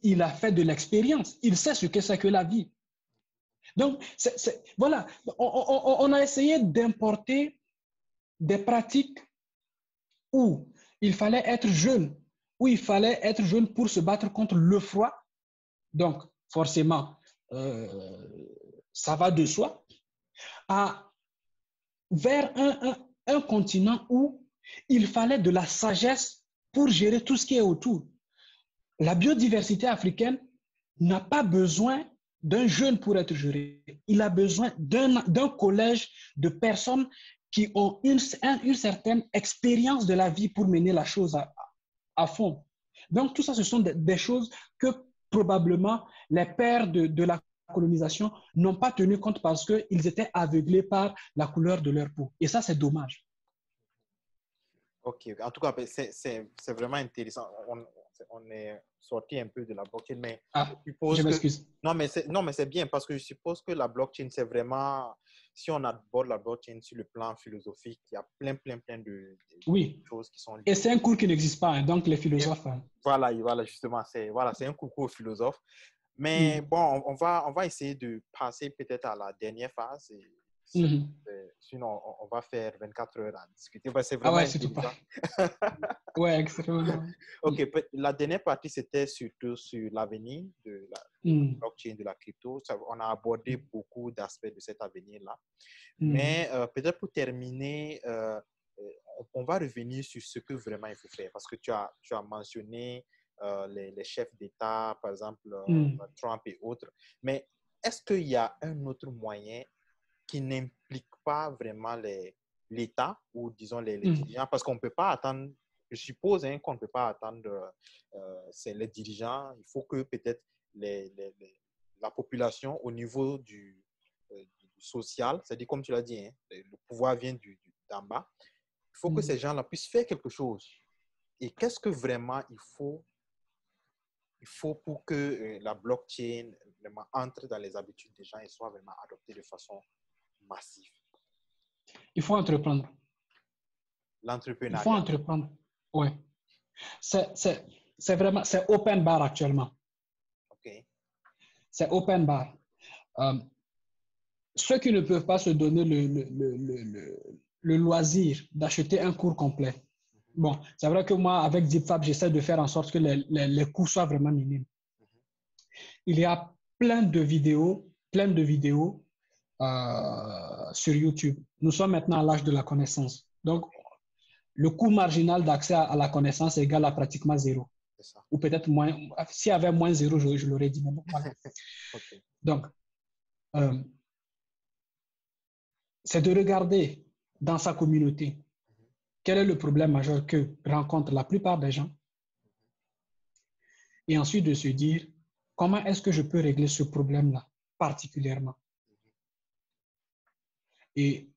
il a fait de l'expérience. Il sait ce que c'est que la vie. Donc, voilà, on a essayé d'importer des pratiques où il fallait être jeune, pour se battre contre le froid. Donc, forcément, ça va de soi, vers un continent où il fallait de la sagesse pour gérer tout ce qui est autour. La biodiversité africaine n'a pas besoin d'un jeune pour être géré. Il a besoin d'un collège de personnes qui ont une certaine expérience de la vie pour mener la chose à fond. Donc, tout ça, ce sont des choses que probablement les pères de la colonisation n'ont pas tenu compte parce qu'ils étaient aveuglés par la couleur de leur peau. Et ça, c'est dommage. Ok, en tout cas, c'est vraiment intéressant. On est sorti un peu de la blockchain, mais je m'excuse. Non, mais c'est bien parce que je suppose que la blockchain, c'est vraiment, si on aborde la blockchain sur le plan philosophique, il y a plein de choses qui sont liées. Et c'est un cours qui n'existe pas, hein, donc les philosophes. Voilà, justement, c'est un coucou aux philosophes. Mais bon, on va essayer de passer peut-être à la dernière phase. Sinon, on va faire 24 heures à discuter. C'est vraiment intéressant. Ouais, extrêmement. Ok, la dernière partie, c'était surtout sur l'avenir de la blockchain, de la crypto. On a abordé beaucoup d'aspects de cet avenir-là. Mais peut-être pour terminer, on va revenir sur ce que vraiment il faut faire. Parce que tu as mentionné les chefs d'État, par exemple, Trump et autres. Mais est-ce qu'il y a un autre moyen qui n'implique pas vraiment l'État ou, disons, les dirigeants? Parce qu'on ne peut pas attendre, je suppose qu'on ne peut pas attendre c'est les dirigeants. Il faut que peut-être la population au niveau du social, c'est-à-dire, comme tu l'as dit, le pouvoir vient d'en bas. Il faut que ces gens-là puissent faire quelque chose. Et qu'est-ce que vraiment il faut pour que la blockchain vraiment entre dans les habitudes des gens et soit vraiment adoptée de façon massive? Il faut entreprendre. L'entrepreneuriat. Il faut entreprendre, oui. C'est vraiment, c'est open bar actuellement. OK. C'est open bar. Ceux qui ne peuvent pas se donner le loisir d'acheter un cours complet. Bon, c'est vrai que moi, avec DeepFab, j'essaie de faire en sorte que les coûts soient vraiment minimes. Il y a plein de vidéos sur YouTube. Nous sommes maintenant à l'âge de la connaissance. Donc, le coût marginal d'accès à la connaissance est égal à pratiquement zéro. Ou peut-être moins. S'il y avait moins zéro, je l'aurais dit. Mais bon, voilà. Okay. Donc, c'est de regarder dans sa communauté quel est le problème majeur que rencontrent la plupart des gens et ensuite de se dire comment est-ce que je peux régler ce problème-là particulièrement. Et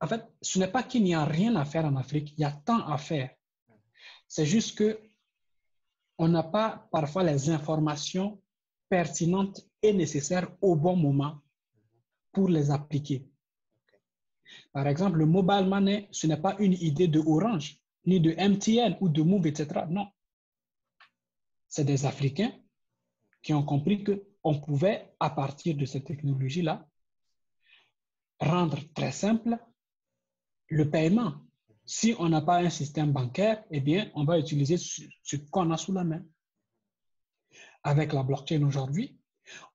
en fait, ce n'est pas qu'il n'y a rien à faire en Afrique, il y a tant à faire. C'est juste que on n'a pas parfois les informations pertinentes et nécessaires au bon moment pour les appliquer. Par exemple, le mobile money, ce n'est pas une idée de Orange, ni de MTN ou de Move, etc. Non. C'est des Africains qui ont compris qu'on pouvait, à partir de cette technologie-là, rendre très simple le paiement. Si on n'a pas un système bancaire, eh bien, on va utiliser ce qu'on a sous la main. Avec la blockchain aujourd'hui,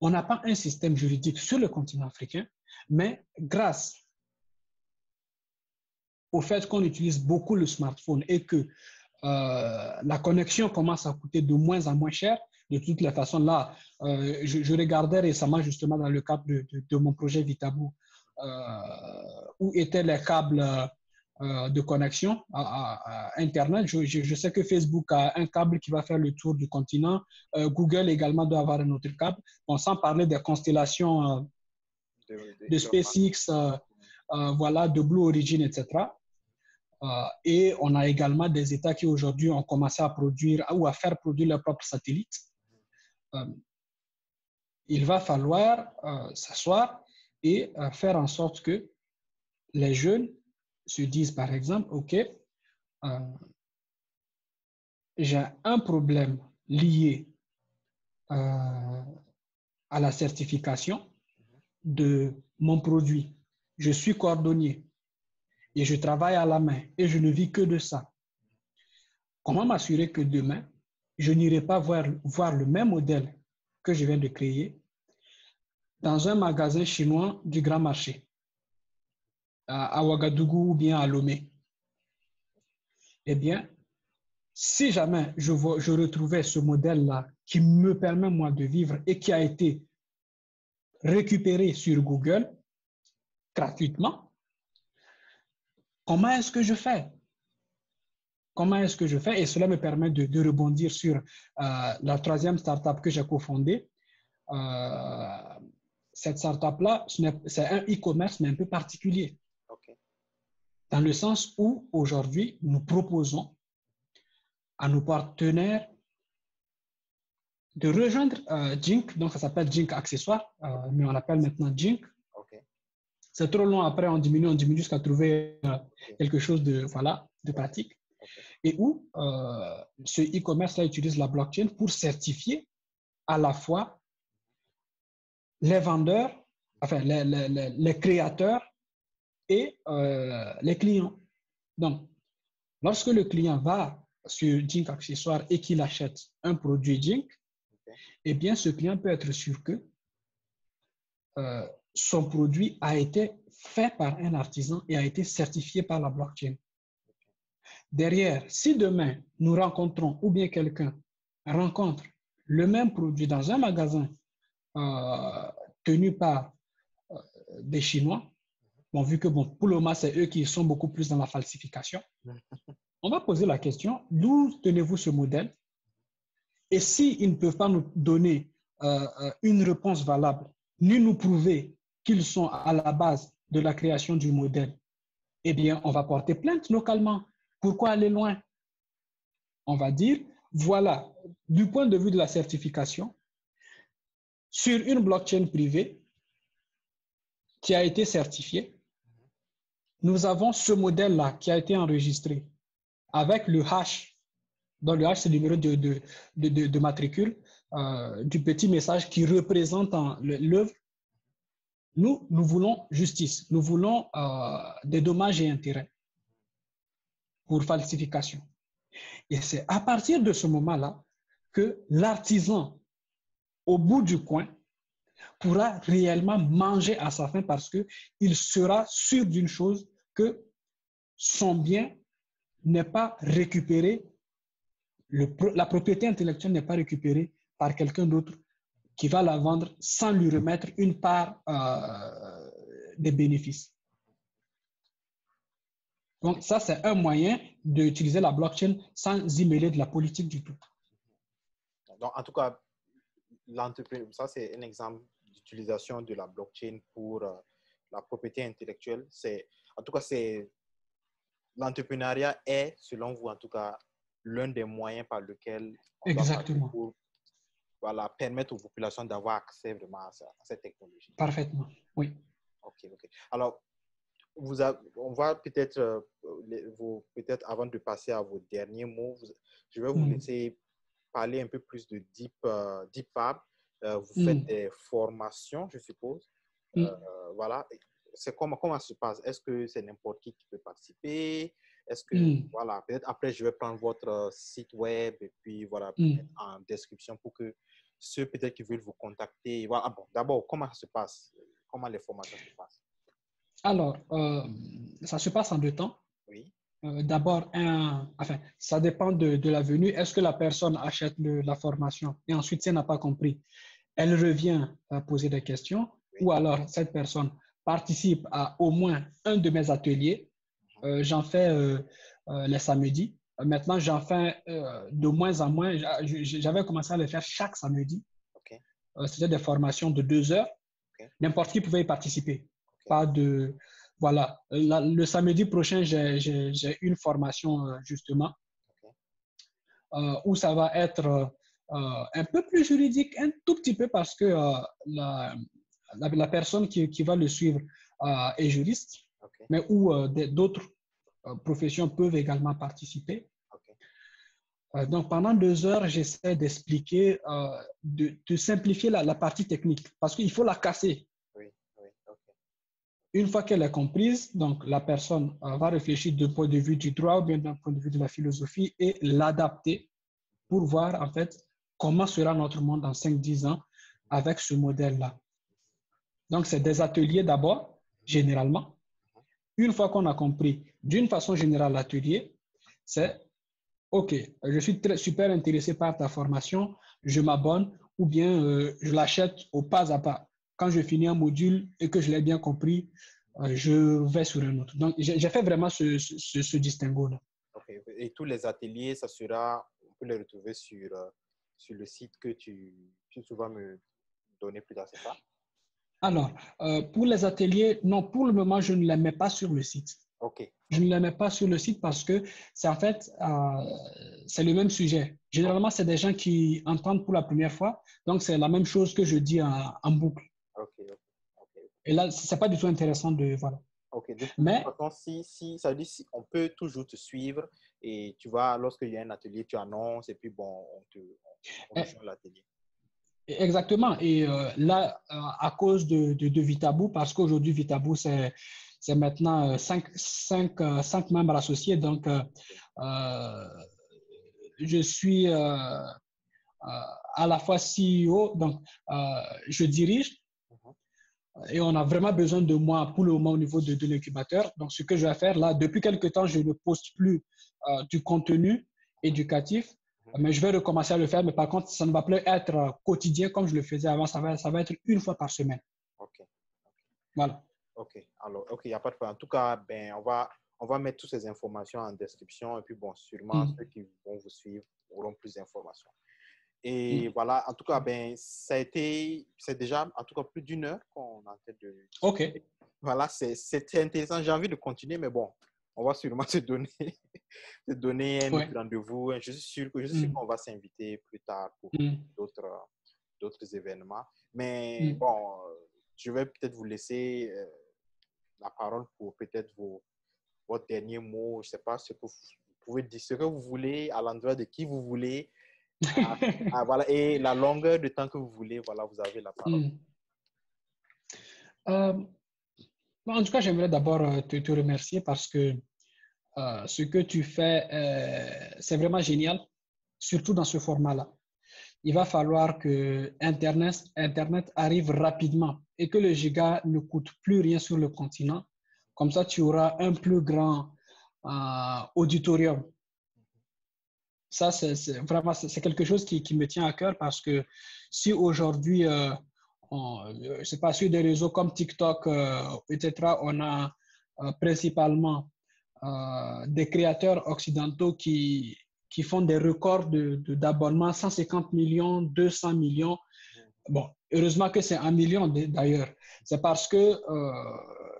on n'a pas un système juridique sur le continent africain, mais grâce au fait qu'on utilise beaucoup le smartphone et que la connexion commence à coûter de moins en moins cher, de toutes les façons, là, je regardais récemment justement dans le cadre de mon projet Vitaboo, où étaient les câbles de connexion à Internet. Je sais que Facebook a un câble qui va faire le tour du continent. Google également doit avoir un autre câble. Bon, sans parler des constellations de SpaceX, voilà, de Blue Origin, etc. Et on a également des États qui aujourd'hui ont commencé à produire ou à faire produire leurs propres satellites. Il va falloir s'asseoir et faire en sorte que les jeunes se disent, par exemple, OK, j'ai un problème lié à la certification de mon produit. Je suis cordonnier et je travaille à la main et je ne vis que de ça. Comment m'assurer que demain, je n'irai pas voir le même modèle que je viens de créer dans un magasin chinois du Grand Marché, à Ouagadougou ou bien à Lomé? Eh bien, si jamais je retrouvais ce modèle-là qui me permet, moi, de vivre et qui a été récupéré sur Google gratuitement, comment est-ce que je fais? Comment est-ce que je fais? Et cela me permet de rebondir sur la troisième startup que j'ai cofondée. Cette startup-là, c'est un e-commerce, mais un peu particulier. Okay. Dans le sens où, aujourd'hui, nous proposons à nos partenaires de rejoindre Jink, donc ça s'appelle Jink Accessoires, mais on l'appelle maintenant Jink. Okay. C'est trop long, après on diminue jusqu'à trouver quelque chose de pratique. Okay. Et où ce e-commerce-là utilise la blockchain pour certifier à la fois les vendeurs, enfin les créateurs et les clients. Donc, lorsque le client va sur Jink Accessoires et qu'il achète un produit Jink, okay, eh bien, ce client peut être sûr que son produit a été fait par un artisan et a été certifié par la blockchain. Derrière, si demain, nous rencontrons ou bien quelqu'un rencontre le même produit dans un magasin tenus par des Chinois. Bon, vu que pour le moment, c'est eux qui sont beaucoup plus dans la falsification. On va poser la question, d'où tenez-vous ce modèle? Et s'ils ne peuvent pas nous donner une réponse valable, ni nous prouver qu'ils sont à la base de la création du modèle, eh bien, on va porter plainte localement. Pourquoi aller loin? On va dire, voilà, du point de vue de la certification, sur une blockchain privée qui a été certifiée, nous avons ce modèle-là qui a été enregistré avec le hash. Dans le hash, c'est le numéro de matricule du petit message qui représente l'œuvre. Nous voulons justice. Nous voulons des dommages et intérêts pour falsification. Et c'est à partir de ce moment-là que l'artisan, au bout du coin, pourra réellement manger à sa faim parce qu'il sera sûr d'une chose, que son bien n'est pas récupéré, la propriété intellectuelle n'est pas récupérée par quelqu'un d'autre qui va la vendre sans lui remettre une part des bénéfices. Donc ça, c'est un moyen d'utiliser la blockchain sans y mêler de la politique du tout. Donc, en tout cas, ça, c'est un exemple d'utilisation de la blockchain pour la propriété intellectuelle. En tout cas, l'entrepreneuriat est, selon vous, en tout cas, l'un des moyens par lequel on Exactement. pour permettre aux populations d'avoir accès vraiment à cette technologie. Parfaitement, oui. OK. Alors, on va peut-être, avant de passer à vos derniers mots, je vais vous laisser parler un peu plus de DeepFab. Vous faites des formations, je suppose. Voilà. Comment ça se passe? Est-ce que c'est n'importe qui peut participer? Est-ce que, voilà, peut-être après, je vais prendre votre site web et puis, voilà, en description pour que ceux peut-être qui veulent vous contacter. Voilà. Bon, d'abord, comment ça se passe? Comment les formations se passent? Alors, ça se passe en 2 temps. Oui. D'abord, ça dépend de la venue. Est-ce que la personne achète la formation et ensuite, si elle n'a pas compris, elle revient poser des questions, ou alors cette personne participe à au moins un de mes ateliers. J'en fais les samedis. Maintenant, j'en fais de moins en moins. J'avais commencé à le faire chaque samedi. Okay. C'était des formations de 2 heures. Okay. N'importe qui pouvait y participer. Okay. Pas de... Voilà. Le samedi prochain, j'ai une formation, justement, où ça va être un peu plus juridique, un tout petit peu, parce que la personne qui va le suivre est juriste, mais où d'autres professions peuvent également participer. Donc, pendant 2 heures, j'essaie d'expliquer, de simplifier la partie technique, parce qu'il faut la casser. Une fois qu'elle est comprise, donc la personne va réfléchir d'un point de vue du droit ou bien d'un point de vue de la philosophie et l'adapter pour voir en fait comment sera notre monde dans 5-10 ans avec ce modèle-là. Donc, c'est des ateliers d'abord, généralement. Une fois qu'on a compris d'une façon générale l'atelier, c'est OK, je suis super intéressé par ta formation, je m'abonne ou bien je l'achète au pas à pas. Quand je finis un module et que je l'ai bien compris, je vais sur un autre. Donc, j'ai fait vraiment ce distinguo-là. Okay. Et tous les ateliers, on peut les retrouver sur le site que tu vas me donner plus tard, c'est ça? Alors, pour les ateliers, non, pour le moment, je ne les mets pas sur le site. OK. Je ne les mets pas sur le site parce que c'est en fait, c'est le même sujet. Généralement, c'est des gens qui entendent pour la première fois. Donc, c'est la même chose que je dis en boucle. OK. Et là, ce n'est pas du tout intéressant de... Voilà. OK. Mais ça veut dire on peut toujours te suivre et tu vas, lorsqu'il y a un atelier, tu annonces et puis bon, on rejoint l'atelier. Exactement. Et là, à cause de Vitaboo, parce qu'aujourd'hui, Vitaboo, c'est maintenant 5 membres associés. Donc, je suis à la fois CEO, donc je dirige. Et on a vraiment besoin de moi pour le moment au niveau de l'incubateur. Donc, ce que je vais faire là, depuis quelques temps, je ne poste plus du contenu éducatif, mais je vais recommencer à le faire. Mais par contre, ça ne va plus être quotidien comme je le faisais avant. Ça va être une fois par semaine. Voilà. OK. Alors, OK, il n'y a pas de problème. En tout cas, ben, on va mettre toutes ces informations en description. Et puis, bon, sûrement, ceux qui vont vous suivre auront plus d'informations. Et voilà, en tout cas, ben, c'est déjà, en tout cas, plus d'une heure qu'on est en train de... OK. Voilà, c'est intéressant. J'ai envie de continuer, mais bon, on va sûrement se donner un autre rendez-vous. Je suis sûr qu'on va s'inviter plus tard pour d'autres événements. Mais bon, je vais peut-être vous laisser la parole pour peut-être votre dernier mot. Je ne sais pas ce que vous pouvez dire, ce que vous voulez à l'endroit de qui vous voulez. Voilà, et la longueur de temps que vous voulez, voilà, vous avez la parole. En tout cas, j'aimerais d'abord te remercier parce que ce que tu fais, c'est vraiment génial, surtout dans ce format-là. Il va falloir que Internet arrive rapidement et que le giga ne coûte plus rien sur le continent. Comme ça, tu auras un plus grand auditorium. Ça, c'est vraiment quelque chose qui me tient à cœur parce que si aujourd'hui, je sais pas, sur des réseaux comme TikTok, etc., on a principalement des créateurs occidentaux qui font des records d'abonnements, 150 millions, 200 millions. Bon, heureusement que c'est 1 million d'ailleurs. C'est parce que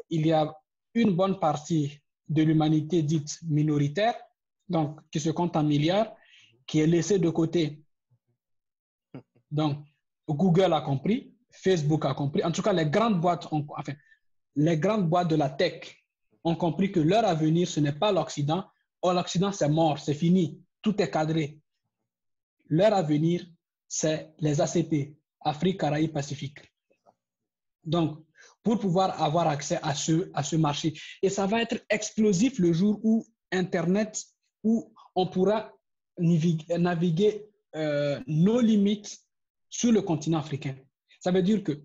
il y a une bonne partie de l'humanité dite minoritaire, donc qui se compte en milliards, qui est laissée de côté. Donc, Google a compris, Facebook a compris. En tout cas, les grandes boîtes de la tech ont compris que leur avenir, ce n'est pas l'Occident. Or, l'Occident, c'est mort, c'est fini. Tout est cadré. Leur avenir, c'est les ACP, Afrique, Caraïbes, Pacifique. Donc, pour pouvoir avoir accès à ce marché. Et ça va être explosif le jour où Internet, où on pourra naviguer nos limites sur le continent africain. Ça veut dire que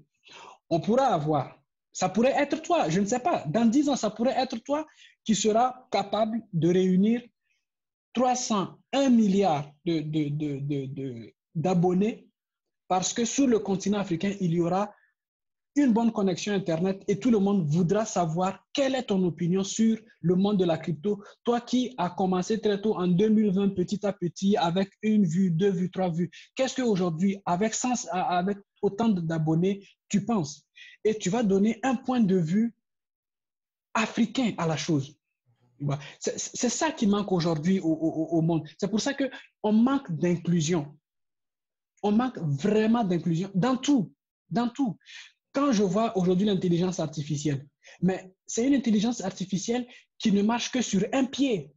on pourra avoir, ça pourrait être toi, je ne sais pas, dans 10 ans, ça pourrait être toi qui sera capable de réunir 301 milliards d'abonnés parce que sur le continent africain, il y aura une bonne connexion Internet et tout le monde voudra savoir quelle est ton opinion sur le monde de la crypto. Toi qui as commencé très tôt en 2020, petit à petit, avec 1 vue, 2 vues, 3 vues, qu'est-ce qu'aujourd'hui, avec autant d'abonnés, tu penses? Et tu vas donner un point de vue africain à la chose. C'est ça qui manque aujourd'hui au monde. C'est pour ça qu'on manque d'inclusion. On manque vraiment d'inclusion dans tout. Dans tout. Quand je vois aujourd'hui l'intelligence artificielle, mais c'est une intelligence artificielle qui ne marche que sur un pied.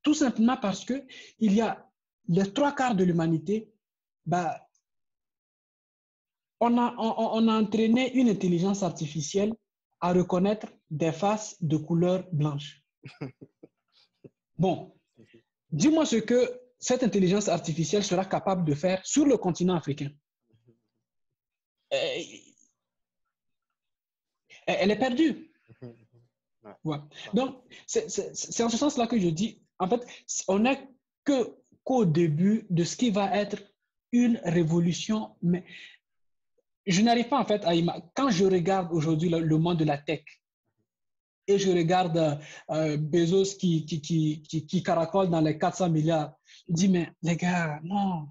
Tout simplement parce qu'il y a les 3/4 de l'humanité, on a entraîné une intelligence artificielle à reconnaître des faces de couleur blanche. Bon, dis-moi ce que cette intelligence artificielle sera capable de faire sur le continent africain. Elle est perdue. Ouais. Donc, c'est en ce sens-là que je dis, en fait, on n'est qu'au début de ce qui va être une révolution, mais je n'arrive pas en fait à imaginer. Quand je regarde aujourd'hui le monde de la tech et je regarde Bezos qui caracole dans les 400 milliards, je dis, mais les gars, non.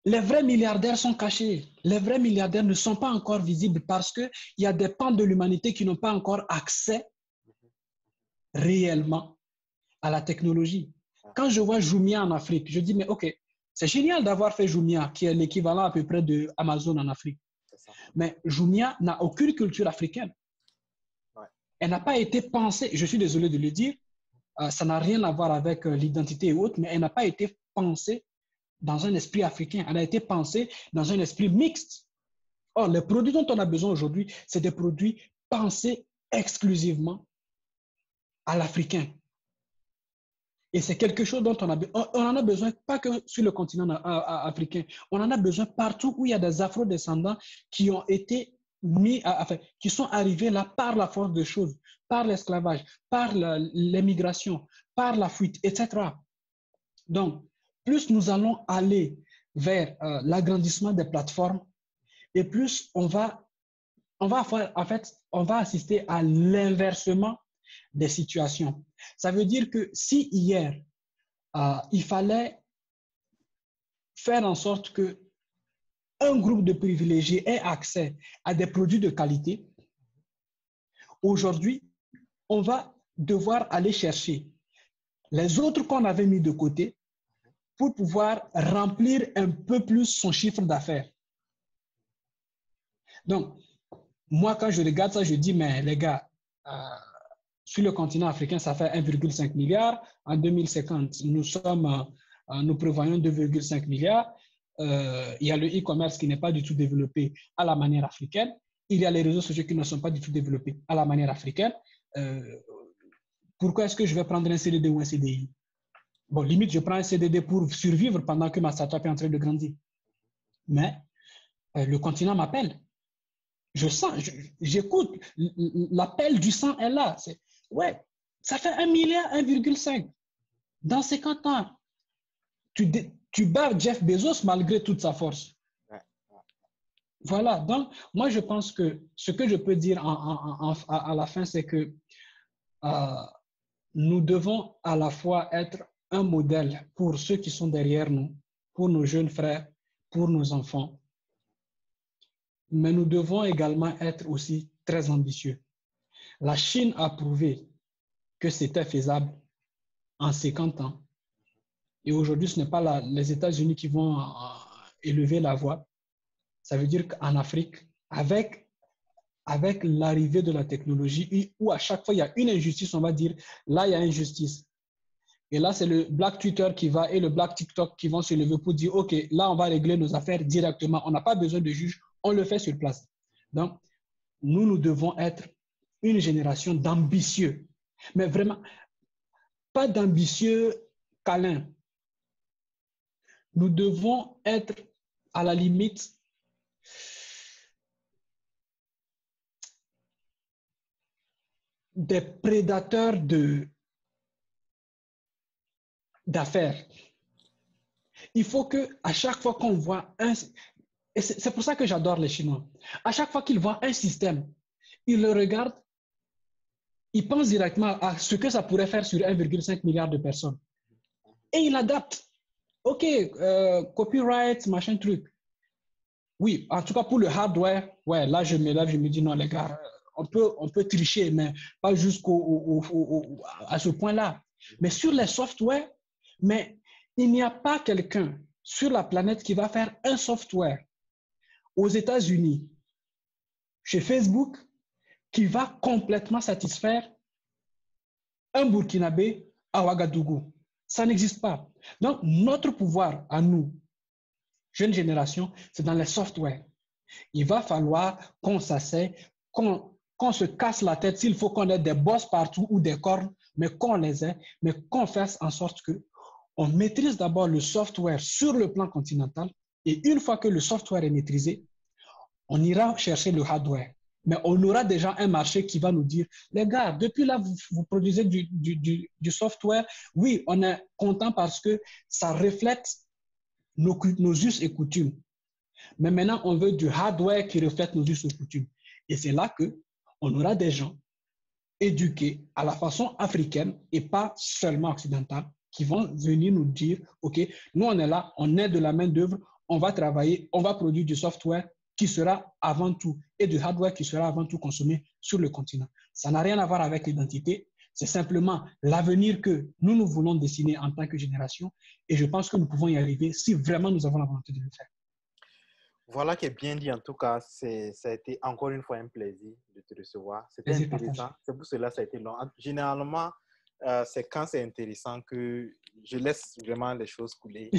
Les vrais milliardaires sont cachés. Les vrais milliardaires ne sont pas encore visibles parce qu'il y a des pans de l'humanité qui n'ont pas encore accès réellement à la technologie. Quand je vois Jumia en Afrique, je dis, mais OK, c'est génial d'avoir fait Jumia, qui est l'équivalent à peu près de Amazon en Afrique. Mais Jumia n'a aucune culture africaine. Elle n'a pas été pensée, je suis désolé de le dire, ça n'a rien à voir avec l'identité et autres, mais elle n'a pas été pensée dans un esprit africain. Elle a été pensée dans un esprit mixte. Or, les produits dont on a besoin aujourd'hui, c'est des produits pensés exclusivement à l'africain. Et c'est quelque chose dont on en a besoin, pas que sur le continent africain. On en a besoin partout où il y a des afro-descendants qui ont été qui sont arrivés là par la force des choses, par l'esclavage, par l'émigration, par la fuite, etc. Donc, plus nous allons aller vers l'agrandissement des plateformes, et plus on va assister à l'inversement des situations. Ça veut dire que si hier, il fallait faire en sorte que un groupe de privilégiés ait accès à des produits de qualité, aujourd'hui, on va devoir aller chercher les autres qu'on avait mis de côté pour pouvoir remplir un peu plus son chiffre d'affaires. Donc, moi, quand je regarde ça, je dis, mais les gars, sur le continent africain, ça fait 1,5 milliard. En 2050, nous prévoyons 2,5 milliards. Il y a le e-commerce qui n'est pas du tout développé à la manière africaine. Il y a les réseaux sociaux qui ne sont pas du tout développés à la manière africaine. Pourquoi est-ce que je vais prendre un CDD ou un CDI? Bon, limite, je prends un CDD pour survivre pendant que ma startup est en train de grandir. Mais le continent m'appelle. Je sens, j'écoute, l'appel du sang est là. Ouais, ça fait 1 milliard, 1,5. Dans 50 ans, tu bats Jeff Bezos malgré toute sa force. Voilà, donc moi je pense que ce que je peux dire à la fin, c'est que nous devons à la fois être un modèle pour ceux qui sont derrière nous, pour nos jeunes frères, pour nos enfants. Mais nous devons également être aussi très ambitieux. La Chine a prouvé que c'était faisable en 50 ans. Et aujourd'hui, ce n'est pas les États-Unis qui vont élever la voix. Ça veut dire qu'en Afrique, avec l'arrivée de la technologie, où à chaque fois il y a une injustice, on va dire, là, il y a injustice. Et là, c'est le Black Twitter qui va et le Black TikTok qui vont se lever pour dire, OK, là, on va régler nos affaires directement. On n'a pas besoin de juge, on le fait sur place. Donc, nous devons être une génération d'ambitieux. Mais vraiment, pas d'ambitieux câlins. Nous devons être, à la limite, des prédateurs d'affaires. Il faut qu'à chaque fois qu'on voit et c'est pour ça que j'adore les Chinois, à chaque fois qu'ils voient un système, ils le regardent, ils pensent directement à ce que ça pourrait faire sur 1,5 milliard de personnes. Et ils adaptent. OK, copyright, machin truc. Oui, en tout cas pour le hardware, ouais, là je me lève, je me dis non les gars, on peut tricher, mais pas à ce point-là. Mais sur les softwares, mais il n'y a pas quelqu'un sur la planète qui va faire un software aux États-Unis, chez Facebook, qui va complètement satisfaire un Burkinabé à Ouagadougou. Ça n'existe pas. Donc, notre pouvoir à nous, jeune génération, c'est dans les softwares. Il va falloir qu'on s'asseye, qu'on se casse la tête s'il faut qu'on ait des bosses partout ou des cornes, mais qu'on les ait, mais qu'on fasse en sorte qu'on maîtrise d'abord le software sur le plan continental et une fois que le software est maîtrisé, on ira chercher le hardware. Mais on aura déjà un marché qui va nous dire, les gars, depuis là, vous produisez du software. Oui, on est content parce que ça reflète nos us et coutumes. Mais maintenant, on veut du hardware qui reflète nos us et coutumes. Et c'est là qu'on aura des gens éduqués à la façon africaine et pas seulement occidentale qui vont venir nous dire, OK, nous, on est là, on est de la main-d'œuvre, on va travailler, on va produire du software qui sera avant tout et du hardware qui sera avant tout consommé sur le continent. Ça n'a rien à voir avec l'identité, c'est simplement l'avenir que nous voulons dessiner en tant que génération et je pense que nous pouvons y arriver si vraiment nous avons la volonté de le faire. Voilà qui est bien dit en tout cas, ça a été encore une fois un plaisir de te recevoir. C'était intéressant, c'est pour cela que ça a été long. Généralement, c'est quand c'est intéressant que je laisse vraiment les choses couler.